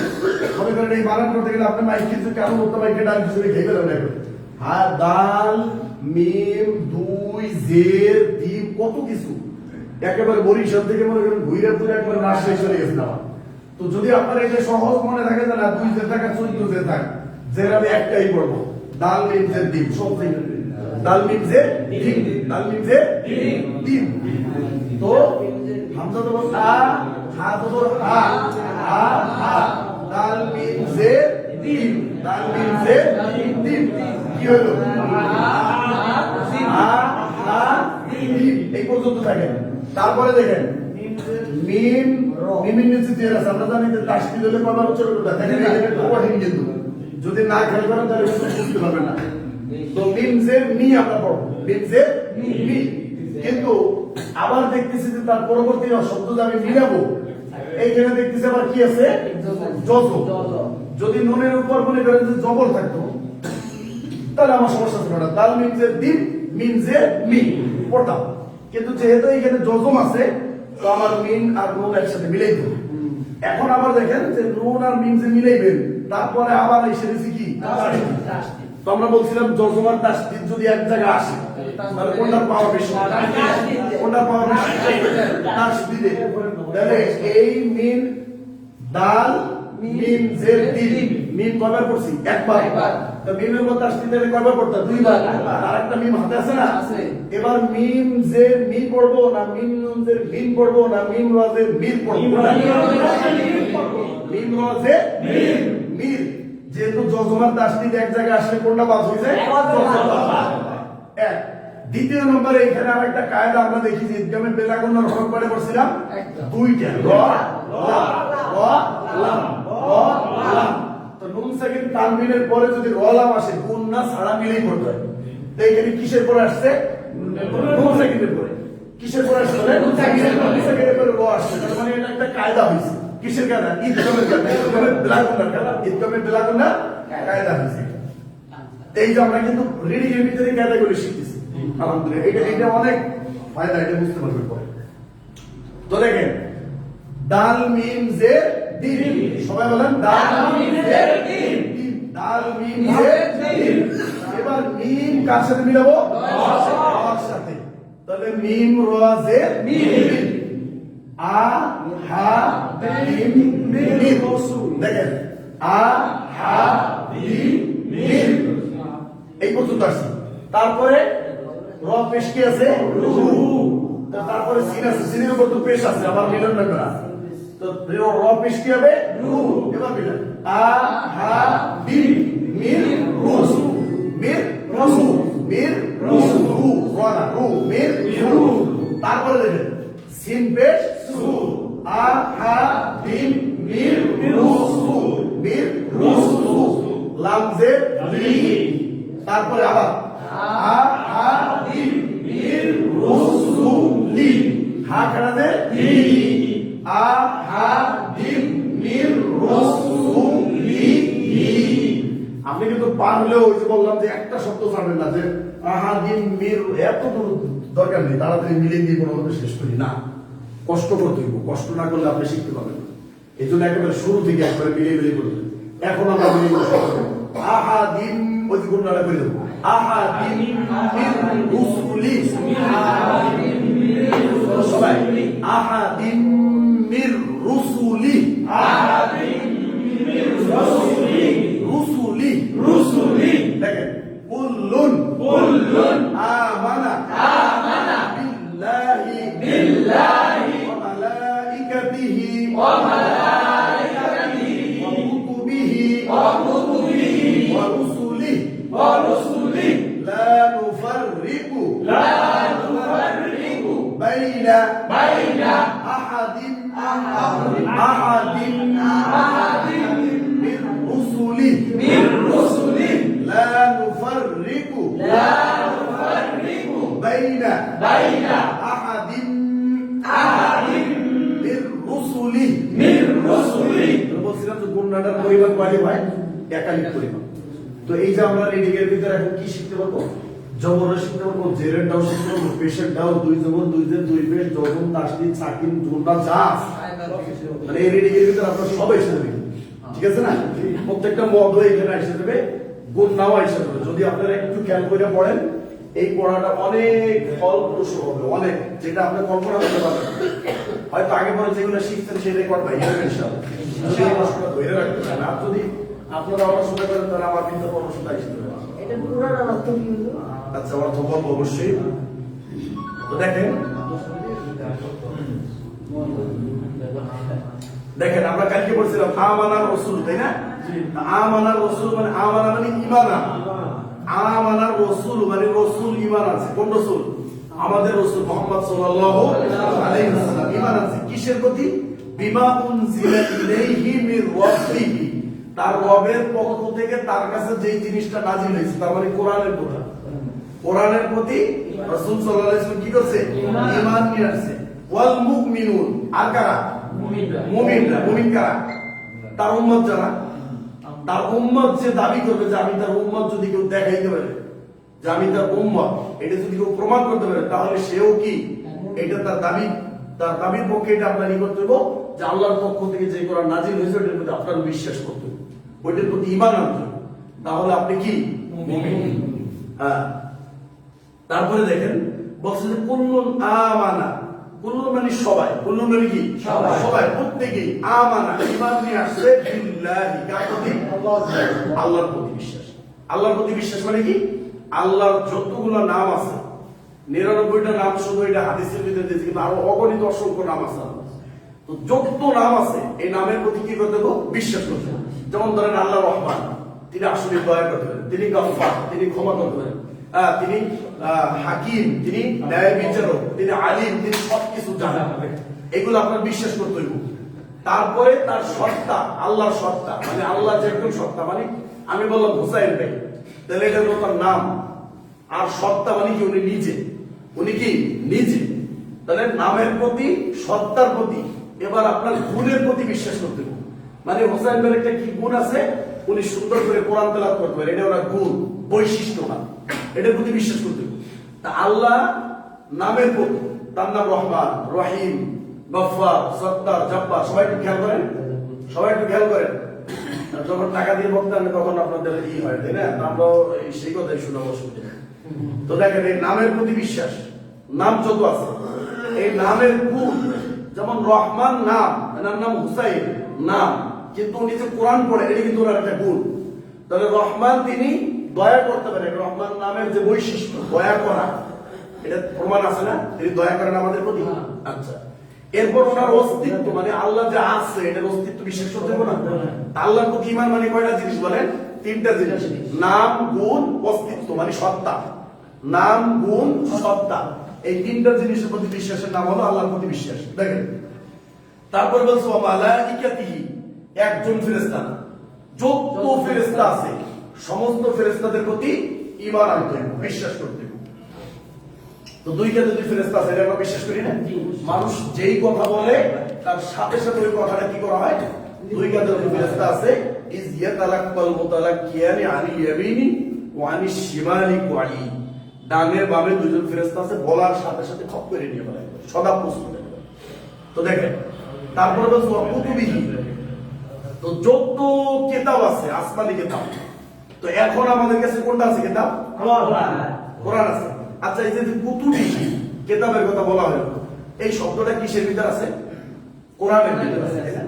[SPEAKER 3] মনে করেন এই বানান করতে গেলে আপনি মাইক কিছু কেন করতে মাইকে ডান কিছু খেয়ে ফেলেন এখন। হ্যাঁ দাল মিম দুই জের ডিম কত কিছু একেবারে বরিশাল থেকে মনে করেন ঘুরে ঘুরে একবার রাজশাহী চলে গেছে আমার। তো যদি আপনার এটা সহজ মনে থাকে না দুই জের থাকা 14 জের থাক জের আমি একটাই পড়বো দাল মিম জের ডিম সব থেকে দাল মিম জের ডিম দাল মিম জের ডিম। তো হামজা জবর আ, হা জবর হা, আ হা, দাল মিম জের ডিম দাল মিম জের ডিম। কি হলো? আ হা ডিম এই পর্যন্ত থাকেন। তারপরে দেখেন মিম মিমের নিচে জের আছে। আমরা জানি যে তাসদিদ হলে কয়বার উচ্চারণ করতে হয়। দেখেন এখানে কঠিন কিন্তু যদি না খেয়াল করেন তাহলে কিন্তু বুঝতে পারবেন না। তো মিম জের মি আমরা পড়ব মিম জের মি। কিন্তু আবার দেখতেছি যে তার পরবর্তী শব্দ যে আমি মিলাবো এইখানে দেখতেছি আবার কি আছে? জজ। যদি নুনের উপর মনে করেন যে জবর থাকতো তাহলে আমার সমস্যা ছিল না। দাল মিম জের দিন মিম জের মি পড়তাম। কিন্তু যেহেতু এখানে জজম আছে তো আমার মিম আর নুন একসাথে মিলাই দেব। এখন আবার দেখেন যে নুন আর মিম যে মিলাইবেন তারপরে আবার এসে দিছি কি? তো আমরা বলছিলাম জজম আর তাসদিদ যদি এক জায়গায় আসে তাহলে কোনটার পাওয়ার বেশি? কোনটার পাওয়ার বেশি? তাসদিদে। তাহলে এই মিম দাল মিম জের দিন মিম কয়বার পড়ছি? একবার। তো মিমের মধ্যে তাসদিদে কয়বার পড়তাম? দুইবার। আর একটা মিম হাতে আছে না? এবার মিম জের মি পড়বো না মিম নুন জের মিম পড়বো না মিম র জের মির পড়বো? মিম র জের মির। যেহেতু জজমার তাসদিদ এক জায়গায় আসলে কোনটা বাদ হয়ে যায়? এক। দ্বিতীয় নম্বরে এখানে আরেকটা কায়দা আমরা দেখি যে ইদগামে বেলাগুন্নার হরফ করে পড়ছিলাম দুইটা র র লাম র লাম। তো নুন সাকিন তানবিনের পরে যদি র লাম আসে গুন্না ছাড়া মিলেই পড়তে হয়। তো এখানে কিসের পরে আসছে? নুন সাকিনের পরে। কিসের পরে আসছে? নুন সাকিনের পরে র আসছে। তার মানে এটা একটা কায়দা হয়েছে। কিসের কায়দা? ইদগামের কায়দা। ইদগামের বেলাগুন্নার কায়দা। ইদগামের বেলাগুন্নার কায়দা হয়েছে। এই যে আমরা কিন্তু রিডিং এর ভিতরে কায়দাগুলো শিখতেছি আলহামদুলিল্লাহ। এটা অনেক ফায়দা, এটা বুঝতে পারবেন পরে। তো দেখেন দাল মিম জের ডিম। সবাই বলেন দাল মিম জের ডিম দাল মিম জের ডিম। এবার মিম কার সাথে মিলাবো? রর সাথে। তাহলে মিম র জের মিম আ হা ডিম মিম। দেখেন আ হা ডিম মিম এই পর্যন্ত আসছে। তারপরে র পেশ কি আছে? রু। তারপরে সিন আছে, সিনের উপর তো পেশ আছে আবার মিলন না করা। তো র পেশ কি হবে? রু। এবার মিলন আ হা ডিম মির রুস মির রসু মির রসু রু র না রু মির রু। তারপরে দেখেন সিন পেশ সু আ হা ডিম মির রুসু মির রুসু লাম জের লি। তারপরে আবার আ হা ডিম মির রুসু লি হা কানাতে লি আ হা ডিম মির রুসু লি লি। আপনি কিন্তু পার হলেও ওই যে বললাম যে একটা শব্দ ছাড়বেন না যে আহা ডিম মির এত দরকার নেই, তাড়াতাড়ি মিলিয়ে দিয়ে কোনো মতো শেষ করি না। কষ্ট করতে হইব, কষ্ট না করলে আপনি শিখতে পারবেন না। এই জন্য একেবারে শুরু থেকে একবারে মিলিয়ে মিলিয়ে করবেন। এখন আমরা মিলিয়ে আহা ডিম ওই যে গুণটা করে দেবো আহা ডিম মির রুসুলি সবাই আহা ডিম মির রুসুলি রুসুলি দেখেন কুল্লুন আমানা বিল্লাহি ওয়া মালাইকাতিহি ওয়া কুতুবিহি ওয়া রুসুলিহি লা নুফাররিকু বাইনা আহাদিন মির রুসুলি লা নুফাররিকু বাইনা আহাদিন মির রুসুলি বলছিলাম যে গুণনাটার পরিমাণ কয়টি ভাই একাধিক পরিমাণ। তো এই যে আমরা রিডিং এর ভিতরে এখন কি শিখতে পারবো? জবর শিখতে পারবো, জেরেরটাও শিখতে পারবো, পেশেন্টটাও, দুই জবর দুই জের দুই পেশ, জবর তাসদিদ সাকিন গুণনা যা মানে এই রিডিং এর ভিতরে আপনারা সবাই এসে যাবে, ঠিক আছে না? প্রত্যেকটা মদ এখানে এসে যাবে, গুণনাও এসে যাবে। যদি আপনারা একটু খেয়াল করে পড়েন এই পড়াটা অনেক ফলপ্রসূ হবে, অনেক, যেটা আপনি কল্পনা করতে পারবেন না। হয়তো আগে পরে যেগুলো শিখছেন সেই রেকর্ড ভাই ইনশাআল্লাহ সেই কষ্টটা ধরে রাখতে চান। আর যদি আপনারা পড়াশোনা করেন তাহলে আমার কিন্তু পড়াশোনা এসে যাবে।
[SPEAKER 5] এটা পুরার অর্থ কি হলো?
[SPEAKER 3] আচ্ছা অর্থ বলবো অবশ্যই। তো দেখেন আমরা কালকে বলছিলাম আমানার রাসূল, তাই না? আমানার রাসূল মানে আমানা মানে ঈমান আনা। আমানার রাসূল মানে রাসূল ঈমান আছে। কোন রাসূল? আমাদের রাসূল মুহাম্মদ সাল্লাল্লাহু আলাইহি ওয়াসাল্লাম ঈমান আছে কিসের প্রতি? বিমা উনজিলা ইলাইহি মির রাব্বিহি, তার রবের পক্ষ থেকে তার কাছে যেই জিনিসটা নাযিল হয়েছে, তার মানে কোরআনের প্রতি। কোরআনের প্রতি রাসূল সাল্লাল্লাহু আলাইহি ওয়াসাল্লাম কি করছে? ঈমান নিয়ে আসছে। ওয়াল মুমিনুন, আর কারা? মুমিনরা। মুমিন কারা? তার উম্মত যারা। তার উম্মত যে দাবি করবে যে আমি তার উম্মত, যদি কেউ দেখাইতে পারে যে আমি তার উম্মত, এটা যদি কেউ প্রমাণ করতে পারে তাহলে সেও কি এটা তার দাবির পক্ষে এটা আপনার করতে হবে যে আল্লাহর পক্ষ থেকে যে কোরআন নাজিল হয়েছে ওটার প্রতি আপনার বিশ্বাস করতে হবে, ওইটার প্রতি ঈমান আনতে হবে, তাহলে আপনি কি মুমিন। হ্যাঁ, তারপরে দেখেন বলছে যে কুল্লুন আমানা, কুল্লুন মানে সবাই, কুল্লুন মানে কি সবাই, প্রত্যেকেই আমানা ঈমান নিয়ে আসছে বিল্লাহি, কার প্রতি? আল্লাহর প্রতি বিশ্বাস। আল্লাহর প্রতি বিশ্বাস মানে কি? আল্লাহর যতগুলো নাম আছে 99টা নাম শুধু এটা হাদিসের ভিতরে দিয়েছে, কিন্তু আরো অগণিত অসংখ্য নাম আছে। তো যত নাম আছে এই নামের প্রতি কি করতে হবে? বিশ্বাস করতে হবে। যেমন ধরেন আল্লাহ রহমান, তিনি আসলে দয়া করতে পারেন, তিনি গফফার, তিনি ক্ষমা করতে পারেন, তিনি হাকিম, তিনি ন্যায় বিচারক, তিনি আলিম, তিনি সবকিছু জানেন, এগুলো আপনার বিশ্বাস করতে হইব। তারপরে তার সত্তা, আল্লাহর সত্তা মানে আল্লাহ যে একদম সত্তা, মানে আমি বললাম হুসাইন ভাই, তাহলে এটা হলো তার নাম। আর সত্তা মানে কি? উনি নিজে, উনি কি নিজে। তাহলে নামের প্রতি, সত্তার প্রতি, এবার আপনার গুণের প্রতি বিশ্বাস করতে হবে। মানে হুসাইন ভাইয়ের একটা কি গুণ আছে? উনি সুন্দর করে কোরআন তেলাওয়াত করতে পারে, এটা ওনার গুণ, বৈশিষ্ট্য না, এটার প্রতি বিশ্বাস করতে হবে। তা আল্লাহ নামের প্রতি, তার নাম রহমান, রহিম, গফফার, সত্তার, জব্বার, সবাই একটু খেয়াল করেন, সবাই একটু খেয়াল করেন। যখন টাকা দিয়ে বক্তা আনে তখন আপনাদের ই হয়, তাই না? আমরাও সেই কথাই শুনে অসুবিধা। তো দেখেন এই নামের প্রতি বিশ্বাস, নাম যত আছে এই নামের গুণ, যেমন রহমান নাম, এনার নাম হুসাইন নাম, কিন্তু উনি যে কোরআন পড়ে এটা কিন্তু ওনার একটা গুণ। তাহলে রহমান তিনি দয়া করতে পারেন, রহমান নামের যে বৈশিষ্ট্য দয়া করা, এটা প্রমাণ আছে না? তিনি দয়া করেন আমাদের প্রতি। আচ্ছা, এরপর ওনার অস্তিত্ব মানে আল্লাহ যে আছে এটার অস্তিত্ব বিশ্বাস করতে হবে না? আল্লাহর প্রতি ঈমান মানে কয়টা জিনিস বলেন? 3টা জিনিস, নাম, গুণ, অস্তিত্ব মানে সত্তা। নাম, গুণ, সত্তা, এই 3টা জিনিসের প্রতি বিশ্বাসের নাম হলো আল্লাহর প্রতি বিশ্বাস। দেখেন তারপর বলছে ওয়া মালাইকাতিহি, একজন ফেরেশতা না, যত ফেরেশতা আছে সমস্ত ফেরেশতাদের প্রতি ঈমান আনতে হবে, বিশ্বাস করতে হবে। তো 2 কাতে 2 ফেরেশতা আছে, এটা আমরা বিশ্বাস করি না? মানুষ যেই কথা বলে তার সাথে সাথে ওই কথাটা কি করা হয়? 2 কাতে 2 ফেরেশতা আছে, ইজ ইয়াতালাক্কাল মুতালাক্কিয়ানি আনিল ইয়ামিনি ওয়া আনিশ শিমালি কুআইদ, ডানে বামে 2 জন ফেরেশতা আছে, বলার সাথে সাথে খপ করে নিয়ে বলে, সদা প্রশ্ন করে। তো দেখেন তারপরে বলছে ওয়া কুতুবিহি, তো যত কিতাব আছে আসমানি কিতাব, তো এখন আমাদের কাছে কোনটা আছে? কিতাব কোরআন আছে। আচ্ছা, এই যে কুতুবি কিতাবের কথা বলা হলো, এই শব্দটা কিসের ভিতর আছে? কোরআনের ভিতর আছে, তাই না?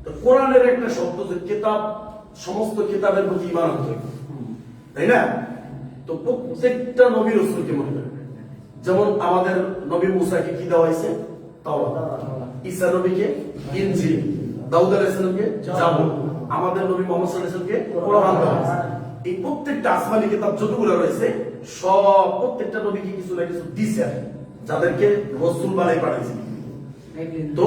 [SPEAKER 3] তো
[SPEAKER 1] কোরআনের একটা শব্দ যে কিতাব, সমস্ত কিতাবের প্রতি ঈমান আনতে হবে, তাই না? তো প্রত্যেকটা নবী রাসূলকে মনে রাখবে। যেমন আমাদের নবী মুসাকে কি দেওয়া হয়েছে? তাওরাত। ঈসা নবীকে ইনজিল, দাউদ আলাইহিস সালামকে জাবুর, আমাদের নবী মুহাম্মদ সাল্লাল্লাহু আলাইহি ওয়াসাল্লামকে কোরআন দেওয়া হয়েছে। এই প্রত্যেকটা আসমানি কিতাব যতগুলো রয়েছে সব প্রত্যেকটা নবীকে কিছু না কিছু দিছে, যাদেরকে রাসূল বানাই পাঠাইছে। তো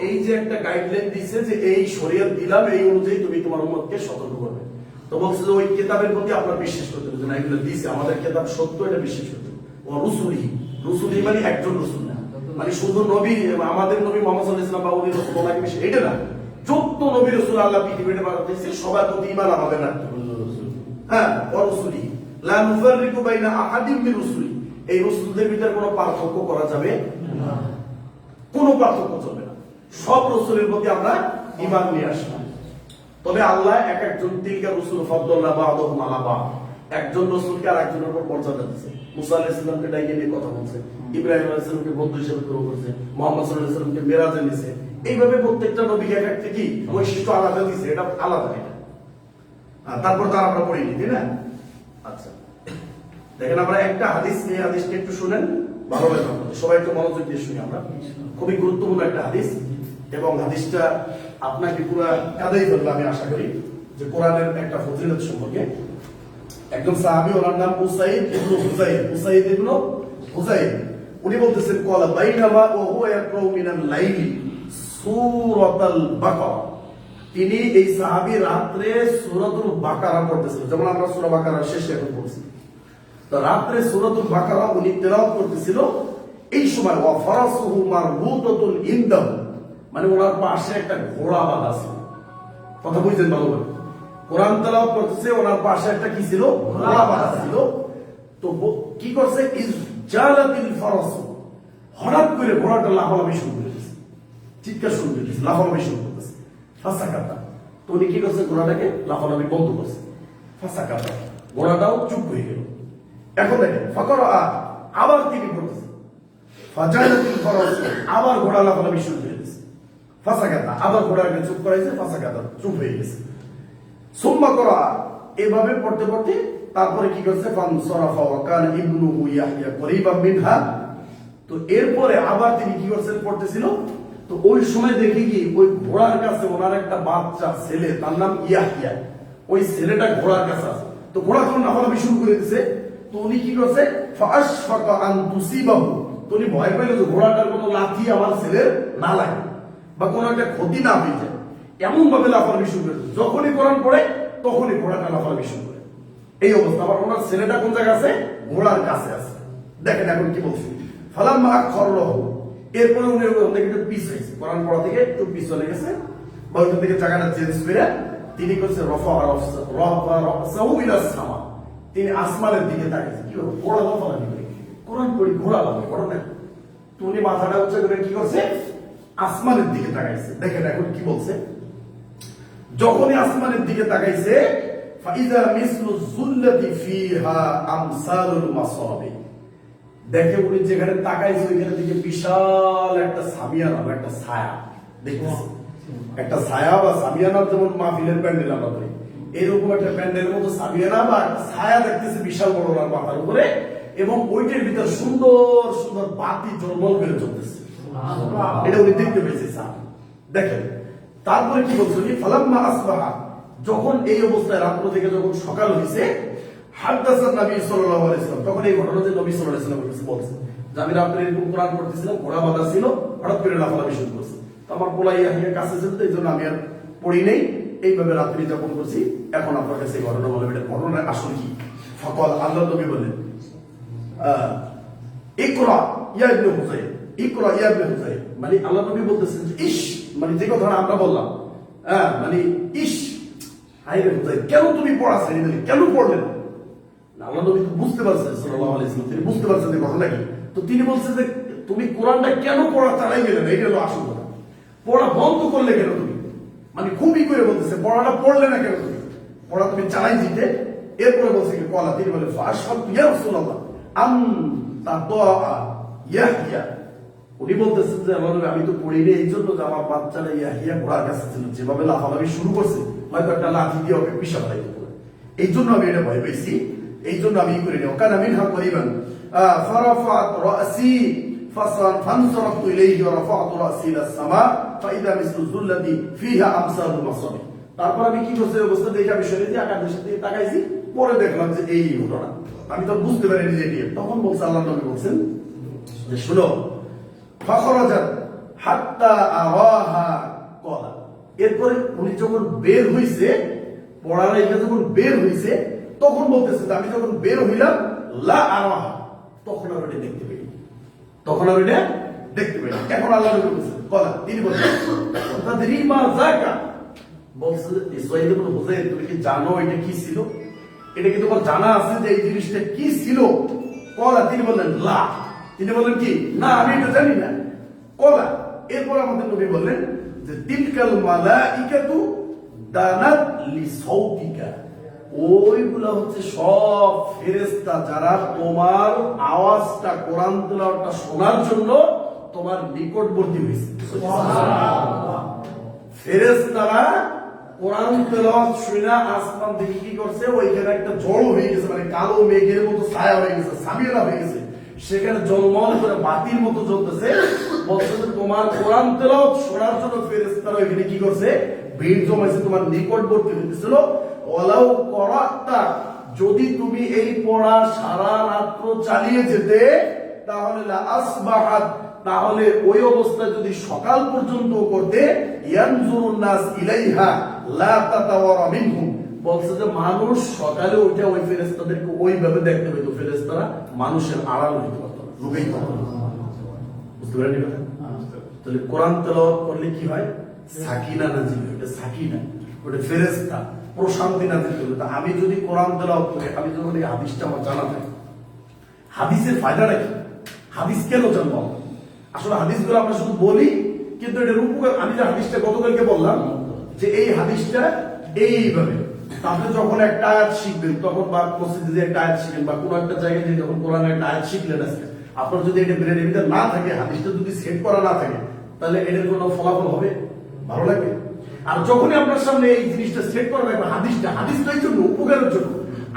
[SPEAKER 1] এই যে একটা গাইডলাইন দিছে যে এই শরীয়ত দিলাম, এই অনুযায়ী তুমি তোমার উম্মতকে সতর্ক করবে। তো বলছে যে ওই কিতাবের প্রতি আপনার বিশ্বাস করতে হবে, যে না এগুলো দিছে, আমাদের কিতাব সত্য, এটা বিশ্বাস করতে হবে। ও রসুলি, রসুলি মানে একজন রসুল না, মানে শুধু নবী, আমাদের নবী মুহাম্মদ সাল্লাল্লাহু আলাইহি ওয়াসাল্লাম বা উনি রসুল ওনাকে বেশি, এটা না। যত নবী রসুল আল্লাহ পৃথিবীতে পাঠাইছে সবার প্রতি ঈমান আমাদের রাখতে হবে। হ্যাঁ, ও রসুলি লা নুফাররিকু বাইনা আহাদিম মির রুসুলি, এই রসুলদের ভিতরে কোনো পার্থক্য করা যাবে না, কোনো পার্থক্য চলবে না, সব রসুলের প্রতি আমরা ঈমান নিয়ে আসলাম। তবে আল্লাহ এক একজন তিলকা রসুল ফাদদাল্না বা'দাহুম আলা বা'দ, একজন রসুলকে আর একজনের উপর মর্যাদা দিয়েছে। মুসা আলাইহিস সালামকে ডাইকে নিয়ে কথা বলছে, ইব্রাহিম আলাইহিস সালামকে বন্ধু হিসেবে গ্রহণ করেছে, মুহাম্মদ সাল্লাল্লাহু আলাইহি ওয়াসাল্লামকে মেরাজে নিয়েছে। এইভাবে প্রত্যেকটা নবীকে এক একটা কি বৈশিষ্ট্য আলাদা দিয়েছে, এটা আলাদা এটা। তারপর তার আমরা পড়িনি, তাই না? আচ্ছা, দেখেন আমরা একটা হাদিস, এই হাদিসটা একটু শুনেন, ভালো লাগবে আপনাদের, সবাই একটু মনোযোগ দিয়ে শুনি আমরা। খুবই গুরুত্বপূর্ণ একটা হাদিস, এবং হাদিসটা আপনাকে পুরো কাঁদাই ফেলবে আমি আশা করি, যে কোরআনের একটা ফজিলত সম্পর্কে। একজন সাহাবী, ওনার নাম উসাইদ ইবনে হুযাইর, উসাইদ ইবনে হুযাইর, উনি বলতেছেন ক্বালা বাইনামা ওয়া হুয়া ইয়াকরাউ মিনাল লাইলি সূরাতাল বাকারা, তিনি এই সাহাবী রাতে সূরাতুল বাকারা পড়তেছিলেন, যেমন আমরা সূরা বাকারার শেষে এখন পড়ছি। তো রাতে সূরাতুল বাকারা উনি তেলাওয়াত করতেছিল, এই সময় ওয়া ফারাসুহু মারবুতাতুন ইনদাহু, মানে ওনার পাশে একটা ঘোড়া বাঁধা ছিল। কথা বুঝছেন ভালো করে? কোরআন তেলাওয়াত করতেছে, ওনার পাশে একটা কি ছিল? ঘোড়া বাঁধা ছিল। তো কি করছে? ইজালাতিল ফারাসু, হঠাৎ করে ঘোড়াটা লাফালাফি শুরু করে দিয়েছে, চিৎকার শুরু করে দিয়েছে, লাফালাফি শুরু করতেছে। ফাসাকাতা, তো উনি কি করছে? ঘোড়াটাকে লাফালাফি বন্ধ করছে। ফাসাকাতা, ঘোড়াটাও চুপ হয়ে গেল। এখন দেখেন ফাকরা, আবার তিনি করতেছে ফাজালাতিল ফারাসু, আবার ঘোড়া লাফালাফি শুরু করে দিয়েছে। ফাসাকাতা, আবার ঘোড়াকে চুপ করাইছে, ফাসাকাতা চুপ হয়ে গেছে। সুম্মা করা, এভাবে পড়তে পড়তে তারপরে কি করছে? ফানসারাফা ওয়া কানা ইবনুহু ইয়াহইয়া করিবাম মিনহা, তো এরপরে আবার তিনি কি করছেন? পড়তেছিল। তো ওই সময় দেখি কি ওই ঘোড়ার কাছে ওনার একটা বাচ্চা ছেলে, তার নাম ইয়াহইয়া, ওই ছেলেটা ঘোড়ার কাছে আছে। তো ঘোড়া যখন লাফালাফি শুরু করে দিছে, তো উনি কি করছে? ফাআশফাকা আন তুসিবাহু, তো উনি ভয় পেল যে ঘোড়াটার কোনো লাথি আমার ছেলের না লাগে বা কোনো একটা ক্ষতি না হয়ে যায়, এমন ভাবে লাফালাফি শুরু করে। যখনই কোরআন পড়ে তখনই ঘোড়াটা লাফালাফি শুরু করে। এই অবস্থা। আবার ওনার ছেলেটা কোন জায়গায় আছে? ঘোড়ার কাছে আছে। দেখেন এখন কি বলছি, ফালাম্মা আখরাহু, এরপরে উনি ওখান থেকে একটু পিছ হয়েছে, কোরআন পড়া থেকে একটু পিছ চলে গেছে, বা ওখান থেকে জায়গাটা চেঞ্জ করে তিনি করছে রাফাহু ইলাস সামা, তিনি আসমানের দিকে তাকিয়েছে। কি হলো? ঘোড়া লাফালাফি করে, কোরআন পড়ি ঘোড়া লাফালাফি করে না, তো উনি মাথাটা উঁচু করে কি করছে? আসমানের দিকে তাকাইছে। দেখেন এখন কি বলছে, যখনই আসমানের দিকে তাকাইছে, ফাইযা মিসলু যুল্লাতি ফিহা আমসালুল মাসাবি, দেখে উনি যেখানে তাকাইছে ওইখানে থেকে বিশাল একটা সামিয়ানা বা একটা ছায়া দেখতেছে। একটা ছায়া বা সামিয়ানা, যেমন মাহফিলের প্যান্ডেল আমরা বলি, এরকম একটা প্যান্ডেলের মতো সামিয়ানা বা ছায়া দেখতেছে বিশাল বড় ওনার মাথার উপরে, এবং ওইটার ভিতর সুন্দর সুন্দর বাতি ঝলমল করে চলতেছে। এটা উনি দেখতে পেয়েছে। দেখেন তারপরে কি বলছে? ফালাম্মা আসবাহা, যখন এই অবস্থায় রাত্র থেকে যখন সকাল হয়েছে, হাদাসান নবী সাল্লাল্লাহু আলাইহি ওয়াসাল্লাম, তখন এই ঘটনা যে নবী সাল্লাল্লাহু আলাইহি ওয়াসাল্লাম বলছে যে আমি রাত্রে এরকম কোরআন পড়তেছিলাম, ঘোড়া বাঁধা ছিল, হঠাৎ করে লাফালাফি শুরু করছে। তো আমার পোলাই ইয়াহিয়ার কাছে ছিল, তো এই জন্য আমি আর পড়ি নেই, এইভাবে রাত্রি যাপন করছি। এখন আপনার কাছে এই ঘটনা বললাম, এটা ঘটনা আসলে কি? ফকল, আল্লাহ নবী বললেন ইকরা ইয়া ইবনে হুযাইর, ইকরা ইয়া ইবনে হুযাইর, মানে আল্লাহ নবী বলতেছেন যে ইশ, মানে যে কথা আমরা বললাম, মানে ইশ, হায় রে হুযাইর, কেন তুমি পড়া ছেড়ে দিলে, কেন পড়লেন? আল্লাহ নবী বুঝতে পারছেন, সাল্লাল্লাহু আলাইহি ওয়াসাল্লাম, তিনি বুঝতে পারছেন যে ঘটনা কি। তো তিনি বলছেন যে তুমি কোরআনটা কেন পড়া চালাই গেলে না, এটা হলো আসল কথা। পড়া বন্ধ করলে কেন তুমি? মানে খুবই করে বলতেছে পড়াটা পড়লে না কেন তুমি? পড়া তুমি চালাই দিতে। এরপরে বলছে কি কলা, তিনি বলে ফাশহাদু ইয়া রাসূলুল্লাহ আন তাদা ইয়াহইয়া, উনি বলতেছেন যে আমি তো পড়িনি এই জন্য যে আমার বাচ্চারা ইয়াহিয়া ঘোড়ার কাছে ছিল, যেভাবে লাফালাফি শুরু করছে হয়তো একটা লাঠি দিয়ে ওকে পিছাব লাগবে, এই জন্য আমি এটা ভয় পেয়েছি, এই জন্য আমি করিনি। ওখানে আমি হা করিবেন ফারাফাত রাসি ফানসারাফতু ইলাইহি ওয়া রাফা'তু রাসি ইলা সামা ফাইদা মিসলু যুল্লাতি ফিহা আমসালুল মাসাবি। তারপর আমি কি করছি অবস্থা দেখে আমি শরীর দিয়ে আকাশের সাথে তাকাইছি, পরে দেখলাম যে এই ঘটনা, আমি তো বুঝতে পারিনি যে নিয়ে। তখন বলছে আল্লাহ নবী বলছেন যে শুনো, ফাখরাজাত হাত্তা আরাহা ক্বালা, এরপরে উনি যখন বের হইছে, পড়ার এটা যখন বের হইছে তখন বলতেছে আমি যখন বের হইলাম লা আরাহা, তখন আর ওটা দেখতে পাই, তখন আর ওটা দেখতে পাই। এখন আল্লাহ নবী বলছেন ক্বালা, তিনি বলছেন তাদরি মা যাকা, বলছে ইসরাঈল ইবনে হুযায়র তুমি কি জানো এটা কি ছিল? এটা কি তোমার জানা আছে যে এই জিনিসটা কি ছিল? ক্বালা, তিনি বললেন লা, তিনি বললেন কি না আমি এটা জানি না। ক্বালা, এরপর আমাদের নবী বললেন যে তিলকাল মালাইকাতু দানাত লিসাউতিকা, ওইগুলা হচ্ছে সব ফেরেশতা যারা তোমার আওয়াজটা কোরআন তেলাওয়াতটা শোনার জন্য তোমার নিকটবর্তী হয়েছে। ফেরেশতারা কোরআন তেলাওয়াত শুনে আসমান থেকে কি করছে, ওইখানে একটা জড় হয়ে গেছে, মানে কালো মেঘের মতো ছায়া হয়ে গেছে, সামিরা হয়ে গেছে, সেখানে জলমল করে বাতির মতো জ্বলতেছে। বলছে যে তোমার কোরআন তেলাওয়াত শোনার জন্য ফেরেশতারা ওইখানে কি করছে, ভিড় জমাইছে, তোমার নিকটবর্তী হইতেছিল। ওয়ালাউ করাতা, যদি তুমি এই পড়া সারা রাত্র চালিয়ে যেতে তাহলে লা আসবাহাত, তাহলে ওই অবস্থায় যদি সকাল পর্যন্ত করতে, ইয়ানজুরুন নাস ইলাইহা লা তাতাওয়ারা মিনহুম, বলছে যে মানুষ সকালে উঠে ওই ফেরেশতাদেরকে ওইভাবে দেখতে পেত, ফেরেশতারা মানুষের আড়াল হইতে পারত না, রুবেই পারত না। বুঝতে পারেন কথা? তাহলে কোরআন তেলাওয়াত করলে কি হয়, সাকিনা নাজিল হয়, এটা সাকিনা, ওটা ফেরেশতা প্রশান্তি নাজিল করবে। তা আমি যদি কোরআন তেলাওয়াত করি, আমি যখন এই হাদিসটা আমার জানা থাকে, হাদিসের ফায়দাটা কি, হাদিস কেন জানবো? আসলে হাদিসগুলো আমরা শুধু বলি, কিন্তু এটার উপকার, আমি যে হাদিসটা গতকালকে বললাম যে এই হাদিসটা এইভাবে আপনি যখন একটা আয়াত শিখবেন, তখন বা মসজিদে যে একটা আয়াত শিখেন বা কোনো একটা জায়গায় যে যখন কোরআনের একটা আয়াত শিখলেন আজকে, আপনার যদি এটা ব্রেনের ভিতরে না থাকে, হাদিসটা যদি সেট করা না থাকে, তাহলে এটার কোনো ফলাফল হবে, ভালো লাগবে। আর যখনই আপনার সামনে এই জিনিসটা সেট করা লাগবে, হাদিসটা এই জন্য উপকারের জন্য,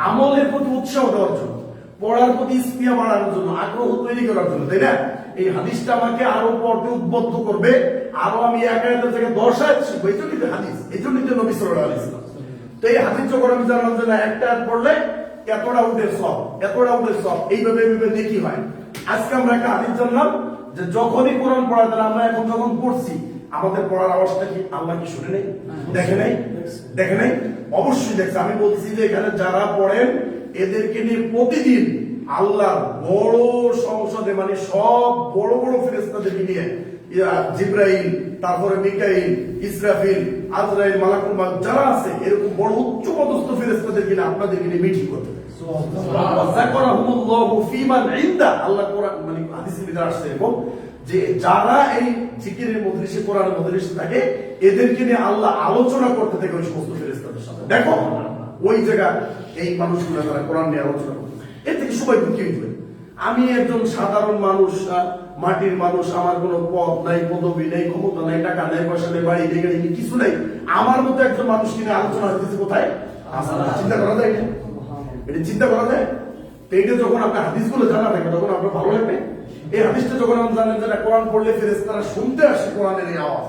[SPEAKER 1] আমলের প্রতি উৎসাহ দেওয়ার জন্য, পড়ার প্রতি স্পৃহা বাড়ানোর জন্য, আগ্রহ তৈরি করার জন্য, তাই না? এই হাদিসটা আমাকে আরো পড়তে উদ্বুদ্ধ করবে, আরো আমি এক আয়াতের থেকে 10 আয়াত শিখবো, এই জন্যই তো হাদিস, এই জন্যই তো নবী সাল্লাল্লাহু আলাইহি ওয়াসাল্লাম। তো এই হাদিস যখন আমি জানলাম যে না একটা আয়াত পড়লে এতটা উঠে সব, এতটা উঠে সব, এইভাবে নেকি হয়। আজকে আমরা একটা হাদিস জানলাম যে যখনই কোরআন পড়া, তাহলে আমরা এখন যখন পড়ছি আমাদের পড়ার আওয়াজটা কি আল্লাহ কি শুনে নেই, দেখে নাই? দেখে নাই? অবশ্যই দেখছে। আমি বলছি যে এখানে যারা পড়েন এদেরকে নিয়ে প্রতিদিন আল্লাহর বড় সংসদে, মানে সব বড় বড় ফেরেশতাদেরকে নিয়ে, জিব্রাইল, তারপরে মিকাইল, ইসরাফিল, আজরাইল, মালাকুল মউত যারা আছে, এরকম বড় উচ্চ পদস্থ ফেরেশতাদেরকে নিয়ে আপনাদেরকে নিয়ে মিটিং করতে হবে। যাকারাহুমুল্লাহু ফীমান ইনদা, আল্লাহ কোরআন মানে হাদিসের ভিতরে আসছে এরকম যে যারা এই জিকিরের মজলিসে, কোরআনের মজলিসে থাকে, এদেরকে নিয়ে আল্লাহ আলোচনা করতে থাকে ওই সমস্ত ফেরেশতাদের সাথে। দেখো ওই জায়গা এই মানুষগুলো তারা কোরআন নিয়ে আলোচনা করতে, এর থেকে সবাই দুঃখী হইবে। আমি একজন সাধারণ মানুষ, মাটির মানুষ, আমার কোনো পদ নাই, পদবি নেই, ক্ষমতা নাই, টাকা নাই, পয়সা নেই, বাড়ি নেই, গাড়ি নেই, কিছু নাই, আমার মতো একজন মানুষ কিনে আলোচনা হইতেছে কোথায়? চিন্তা করা যায়? এটা চিন্তা করা যায়? তো এইটা যখন আপনার হাদিসগুলো জানা থাকে তখন আপনার ভালো লাগবে। এই হাদিসটা যখন আপনি জানেন যে কোরআন পড়লে ফেরেশতারা শুনতে আসে কোরআনের এই আওয়াজ,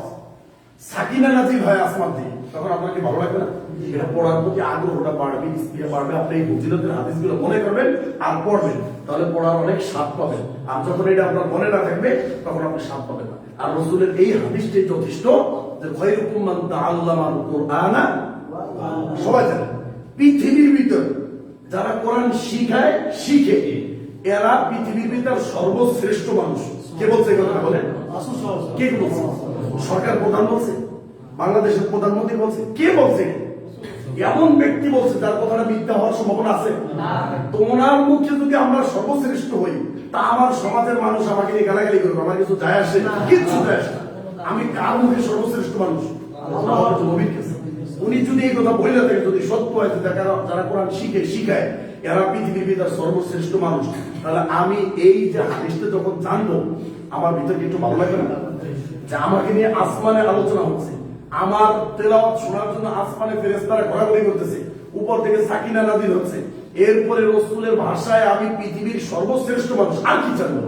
[SPEAKER 1] সাকিনা নাজিল হয় আসমান থেকে, তখন আপনার কি ভালো লাগবে না? এটা পড়ার প্রতি আগ্রহটা বাড়বে, স্পিড বাড়বে, আপনি এই ফজিলতের হাদিসগুলো মনে করবেন আর পড়বেন, তাহলে পড়ার অনেক স্বাদ পাবেন। আর যখন এটা আপনার মনে না থাকবে তখন আপনি স্বাদ পাবেন না। আর রাসূলের এই হাদিসটাই যথেষ্ট যে খায়রুকুম মান তাআল্লামাল কুরআনা, সবাই জানেন পৃথিবীর ভিতর যারা কোরআন শিখায়, শিখে, এরা পৃথিবীর ভিতর সর্বশ্রেষ্ঠ মানুষ। কে বলছে এই কথা? বলেন কে বলছে? সরকার প্রধান বলছে? বাংলাদেশের প্রধানমন্ত্রী বলছে? কে বলছে? এমন ব্যক্তি বলছে যার কথাটা মিথ্যা হওয়ার সম্ভাবনা আছে? তোমার মুখে যদি আমরা সর্বশ্রেষ্ঠ হই, তা আমার সমাজের মানুষ আমাকে নিয়ে গালাগালি করবে, আমার কিছু যায় আসে না, কিচ্ছু যায় আসে না। আমি কার মুখে সর্বশ্রেষ্ঠ মানুষ? নবীর কাছে। উনি যদি এই কথা বলে থাকে, যদি সত্য হয় যারা কোরআন শিখে, শিখায়, এরা পৃথিবীর ভিতর সর্বশ্রেষ্ঠ মানুষ, তাহলে আমি এই যে হাদিসটা যখন জানবো, আমার ভিতরে একটু ভালো লাগে না যে আমাকে নিয়ে আসমানে আলোচনা হচ্ছে, আমার তেলাওয়াত শোনার জন্য আসমানে ফেরেশতারা ঘোরাঘুরি করতেছে, উপর থেকে সাকিনা নাযিল হচ্ছে, এরপরে রাসূলের ভাষায় আমি পৃথিবীর সর্বশ্রেষ্ঠ মানুষ, আর কি জানবো?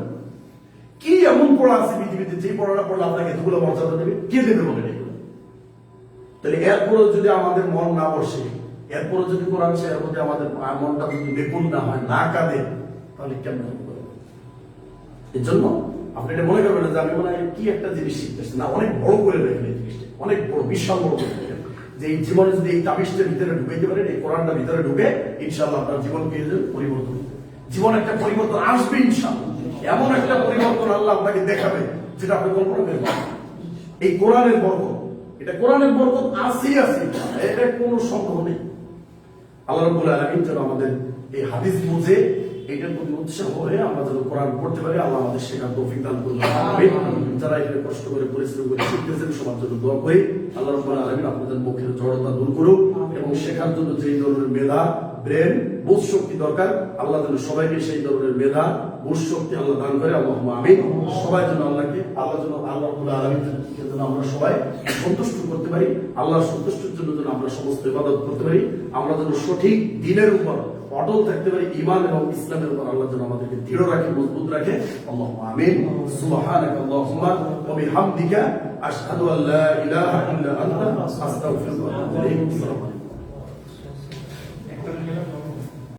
[SPEAKER 1] কি এমন পড়া আছে পৃথিবীতে যে পড়াটা পড়লে আপনাকে এতগুলো মর্যাদা দেবে? কে দেবে বলেন এগুলো? তাহলে এরপরে যদি আমাদের মন না বসে, এরপরে যদি কোরআন শেয়ার মধ্যে আমাদের মনটা যদি বেকুল না হয়, না কাঁদে, তাহলে কেমন হবে? এর জন্য আপনি এটা মনে করবেন যে আমি মনে হয় কি একটা জিনিস শিখতেছি, না, অনেক বড় করে দেখেন এই জিনিসটা, অনেক বড়, বিশাল বড় করে দেখেন। যে এই জীবনে যদি এই তাবিজটার ভিতরে ঢুকাইতে পারেন, এই কোরআনটা ভিতরে ঢুকে, ইনশাআল্লাহ আপনার জীবনকে পরিবর্তন হবে। জীবন একটা পরিবর্তন আসবে ইনশাআল্লাহ। এমন একটা পরিবর্তন আল্লাহ আপনাকে দেখাবে যেটা আপনি কল্পনা করতে পারেন। এই কোরআনের বরকত, এটা কোরআনের বরকত আসেই আছে, এটা কোনো সন্দেহ নেই। আল্লাহ রাব্বুল আলামিন যেন আমাদের এই হাদিস বুঝে এটার প্রতি উৎসাহ হয়ে আমরা যেন কোরআন পড়তে পারি, আল্লাহ আমাদের শেখার তৌফিক দান করুন। আমিন। যারা এখানে কষ্ট করে পরিশ্রম করে শিখতেছেন সবার জন্য দোয়া করি। আল্লাহ রাব্বুল আলামিন আপনাদের মুখের জড়তা দূর করুক এবং শেখার জন্য যেই ধরনের মেধা, ব্রেন, বোধ শক্তি দরকার, আল্লাহ যেন সবাইকে সেই ধরনের মেধা, বোধ শক্তি আল্লাহ দান করে। আল্লাহুম্মা আমিন। সবাই যেন আল্লাহ যেন আল্লাহ রাব্বুল আলামিন যেন আমরা সবাই সন্তুষ্ট করতে পারি, আল্লাহর সন্তুষ্টির জন্য যেন আমরা সমস্ত ইবাদত করতে পারি, আমরা যেন সঠিক দ্বীনের উপর অটল থাকতে পারি, ঈমান এবং ইসলামের উপর আল্লাহ যেন আমাদেরকে দৃঢ় রাখে, মজবুত রাখে। আল্লাহুম্মা আমিন। সুবহানাকা আল্লাহুম্মা ওয়া বিহামদিকা আশহাদু আল্লা ইলাহা ইল্লা আনতা আস্তাগফিরুকা ওয়া আতুবু ইলাইক।